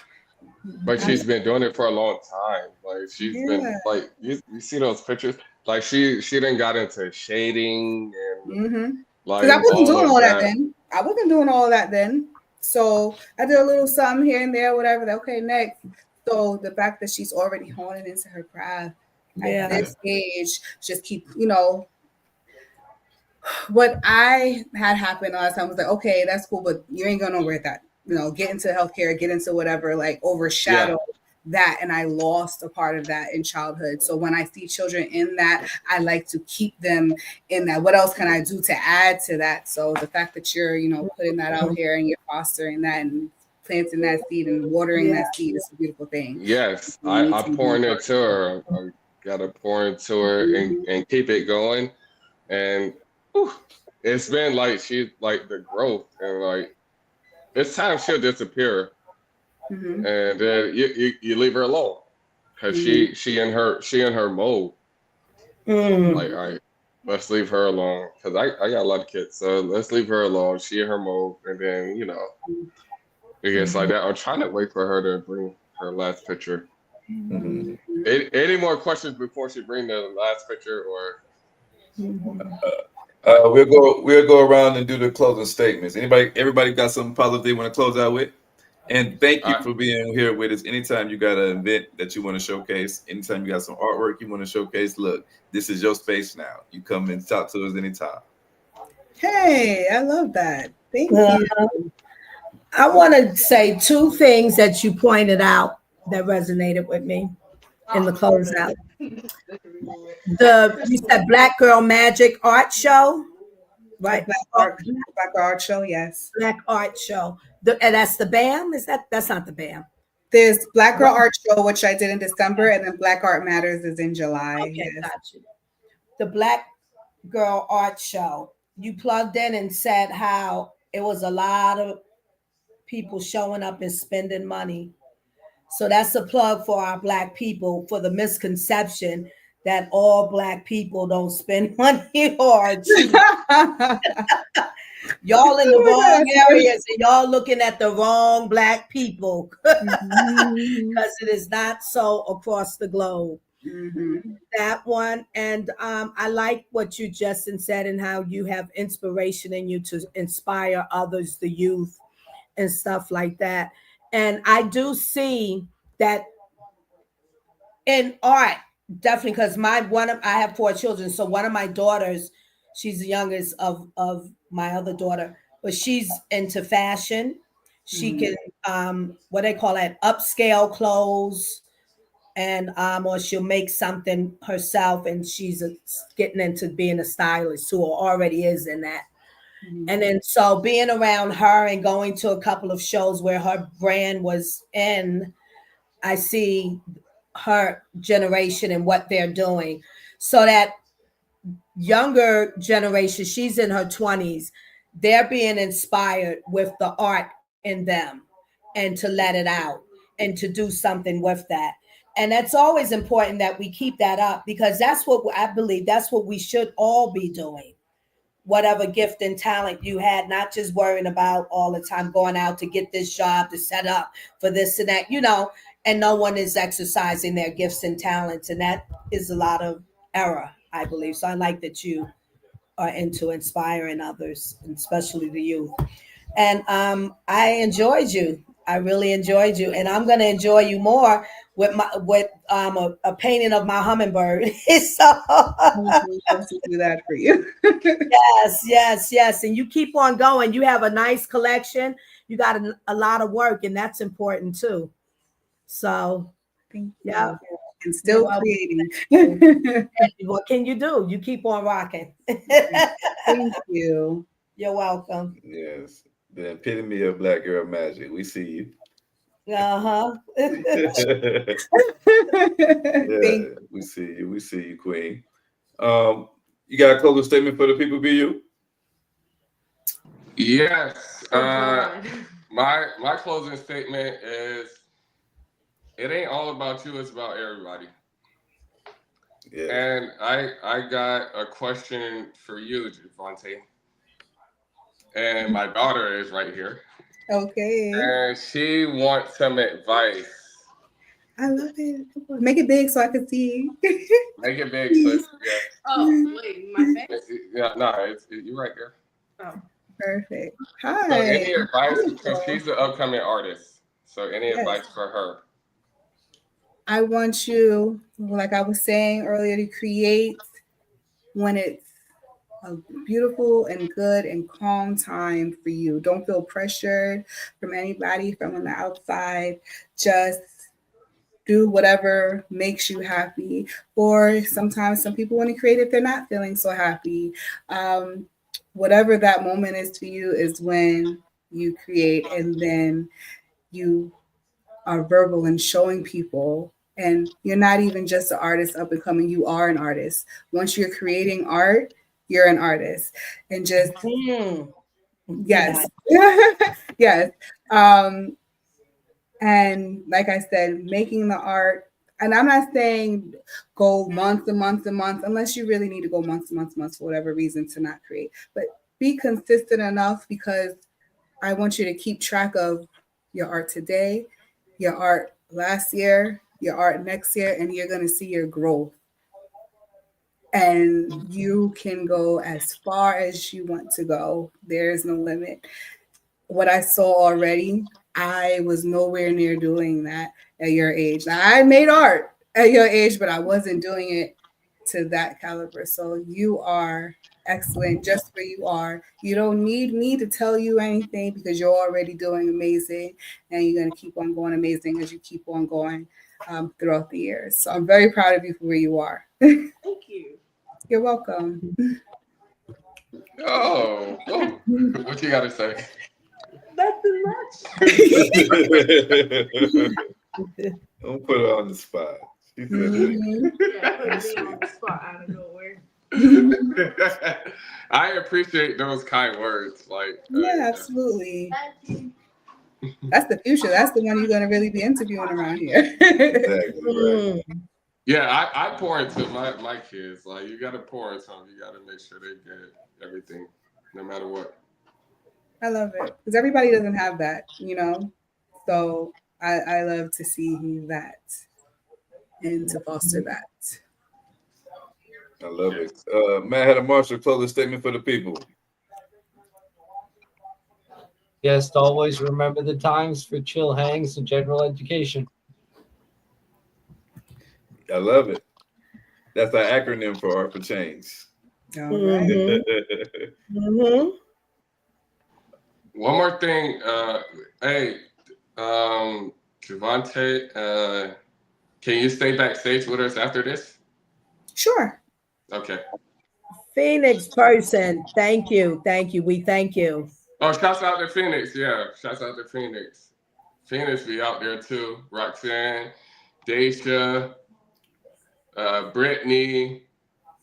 But she's been doing it for a long time. Like, she's been, like, you see those pictures? Like, she done got into shading and like, because I wasn't doing all that then. I wasn't doing all that then. So I did a little something here and there, whatever. Okay, next. So the fact that she's already honing into her craft at this age, just keep, what I had happen last time was like, okay, that's cool, but you ain't going nowhere with that. Get into healthcare, get into whatever, like overshadow that. And I lost a part of that in childhood. So when I see children in that, I like to keep them in that. What else can I do to add to that? So the fact that you're, putting that out here and you're fostering that and planting that seed and watering that seed is a beautiful thing. Yes, I'm pouring into her. I gotta pour into her and keep it going. And it's been like, she's like the growth, and like, it's time she'll disappear, and then you leave her alone, because she in her mode. Like, all right, let's leave her alone, because I got a lot of kids, so let's leave her alone. She in her mode, and then it gets like that. I'm trying to wait for her to bring her last picture. Any more questions before she bring the last picture, or? We'll go around and do the closing statements. Everybody got something positive they want to close out with? And thank you for being here with us. Anytime you got an event that you want to showcase, anytime you got some artwork you want to showcase, look, this is your space now. You come and talk to us anytime. Hey, I love that. Thank you. I want to say two things that you pointed out that resonated with me in the closeout. You said Black Girl Magic Art Show, The right? Black Art Show, yes. Black Art Show. And that's the BAM? That's not the BAM. There's Black Girl Art Show, which I did in December, and then Black Art Matters is in July. Okay, Yes. got you. The Black Girl Art Show. You plugged in and said how it was a lot of people showing up and spending money. So that's a plug for our Black people for the misconception that all Black people don't spend money or are cheap. Y'all in the wrong areas and y'all looking at the wrong Black people because it is not so across the globe. That one. And I like what you, Justin, said and how you have inspiration in you to inspire others, the youth and stuff like that. And I do see that in art, definitely, because I have 4 children. So one of my daughters, she's the youngest of my other daughter, but she's into fashion. She can what they call it, upscale clothes, and or she'll make something herself, and she's getting into being a stylist too, or already is in that. And then so being around her and going to a couple of shows where her brand was in, I see her generation and what they're doing. So that younger generation, she's in her 20s, they're being inspired with the art in them and to let it out and to do something with that. And that's always important that we keep that up, because that's what I believe, that's what we should all be doing. Whatever gift and talent you had, not just worrying about all the time going out to get this job, to set up for this and that, and no one is exercising their gifts and talents. And that is a lot of error, I believe. So I like that you are into inspiring others, especially the youth. And I enjoyed you. I really enjoyed you, and I'm going to enjoy you more with a painting of my hummingbird. So I would love to do that for you. yes, and you keep on going. You have a nice collection. You got a lot of work, and that's important too. So, Thank you. yeah, And still creating. what can you do? You keep on rocking. Thank you. You're welcome. Yes, the epitome of Black Girl Magic. We see you. Uh-huh. Thank We see you. We see you, Queen. You got a closing statement for the people, BU? Yes. My closing statement is, it ain't all about you, it's about everybody. Yeah. And I got a question for you, Javonte. And my daughter is right here. Okay. And she wants some advice. I love it. Make it big so I can see. Make it big. So, yeah. Oh, wait, my face? Yeah, no, you're right there. Oh. Perfect. Hi. So any advice, because she's an upcoming artist. So any advice for her? I want you, like I was saying earlier, to create when it's a beautiful and good and calm time for you. Don't feel pressured from anybody from on the outside. Just do whatever makes you happy. Or sometimes some people want to create if they're not feeling so happy. Whatever that moment is for you is when you create, and then you are verbal and showing people. And you're not even just an artist up and coming, you are an artist. Once you're creating art, you're an artist. And just yes. Yes. And like I said, making the art, and I'm not saying go months and months and months, unless you really need to go months and months and months for whatever reason to not create. But be consistent enough, because I want you to keep track of your art today, your art last year, your art next year, and you're going to see your growth. And you can go as far as you want to go. There is no limit. What I saw already, I was nowhere near doing that at your age. Now, I made art at your age, but I wasn't doing it to that caliber. So you are excellent just where you are. You don't need me to tell you anything, because you're already doing amazing, and you're going to keep on going amazing as you keep on going. throughout the years. So I'm very proud of you for where you are. Thank you. You're welcome. Oh, what you got to say? Nothing much. Don't put her on the spot. She said, Mhm. Yeah, put me on the spot out of nowhere. I appreciate those kind words. Like, Yeah, absolutely. Thank you. That's the future. That's the one you're going to really be interviewing around here. exactly right. yeah, I pour into my kids. Like, you got to pour into them. You got to make sure they get everything, no matter what. I love it because everybody doesn't have that, you know. So I love to see that and to foster that. I love it. Matt had a Marshall closing statement for the people. Yes, to always remember the times for chill hangs and general education. I love it. That's our acronym for Art for Change. All right. One more thing. Hey, Javonte, can you stay backstage with us after this? Sure. Okay. Phoenix person, thank you. We thank you. Oh, shouts out to Phoenix. Yeah, shouts out to Phoenix. Phoenix be out there too. Roxanne, Daisha, Brittany,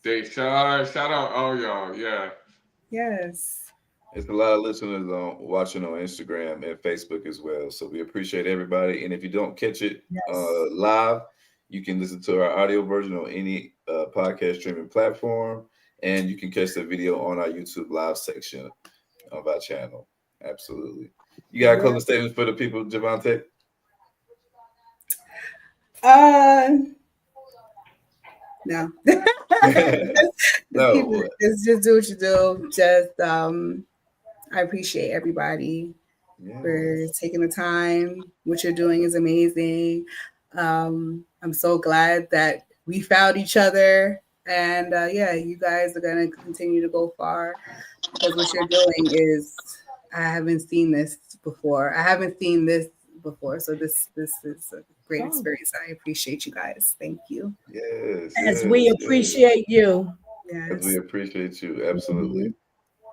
Deshawn. Shout out all y'all. Yeah. Yes. It's a lot of listeners watching on Instagram and Facebook as well. So we appreciate everybody. And if you don't catch it live, you can listen to our audio version on any podcast streaming platform. And you can catch the video on our YouTube live section of our channel. Absolutely. You got closing statements for the people, Javonte? No. No. Just do what you do. Just I appreciate everybody for taking the time. What you're doing is amazing. I'm so glad that we found each other. And you guys are gonna continue to go far because what you're doing is I haven't seen this before. So this is a great experience. I appreciate you guys. Thank you. Yes. As we appreciate you. Yes. We appreciate you. Absolutely.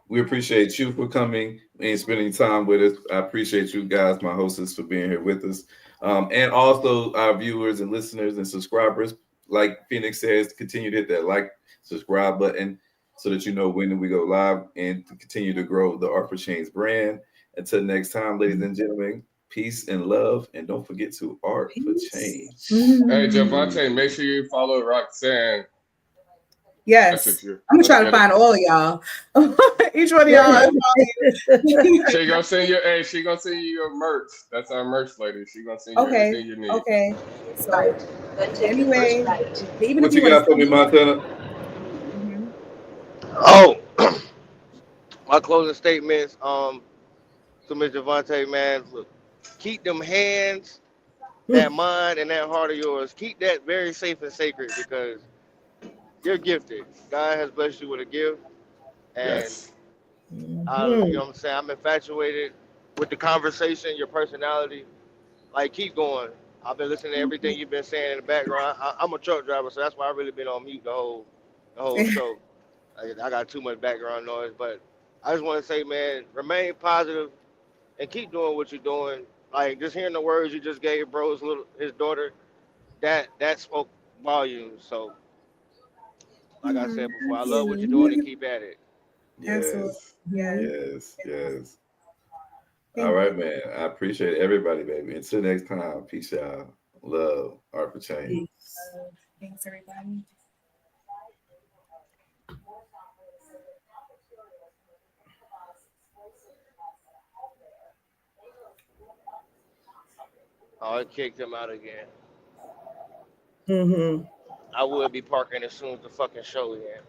We appreciate you for coming and spending time with us. I appreciate you guys, my hosts, for being here with us. And also our viewers and listeners and subscribers. Like Phoenix says, continue to hit that like, subscribe button so that you know when we go live and to continue to grow the Art for Change brand. Until next time, ladies and gentlemen, peace and love. And don't forget to Art for Change. Hey, Javonte, make sure you follow Roxanne. Yes. I'm gonna try to find all of y'all. Each one of y'all. She gonna send you. Hey, she gonna send you your merch. That's our merch lady. She gonna send you everything you need. Okay. So anyway, even what if you got for me, Montana? Oh, my closing statements. To Mr. Javonte, man, look, keep them hands, that mind, and that heart of yours. Keep that very safe and sacred because you're gifted. God has blessed you with a gift, and you know what I'm saying. I'm infatuated with the conversation, your personality. Like, keep going. I've been listening to everything you've been saying in the background. I'm a truck driver, so that's why I've really been on mute the whole show. I got too much background noise, but I just want to say, man, remain positive and keep doing what you're doing. Like, just hearing the words you just gave his daughter, that spoke volumes. So, like I said before, I love what you're doing and keep at it. Yes. Yes. All right, man. I appreciate everybody, baby. Until next time, peace out. Love, Art for Change. Thanks, everybody. Oh, I kicked him out again. I would be parking as soon as the fucking show ends.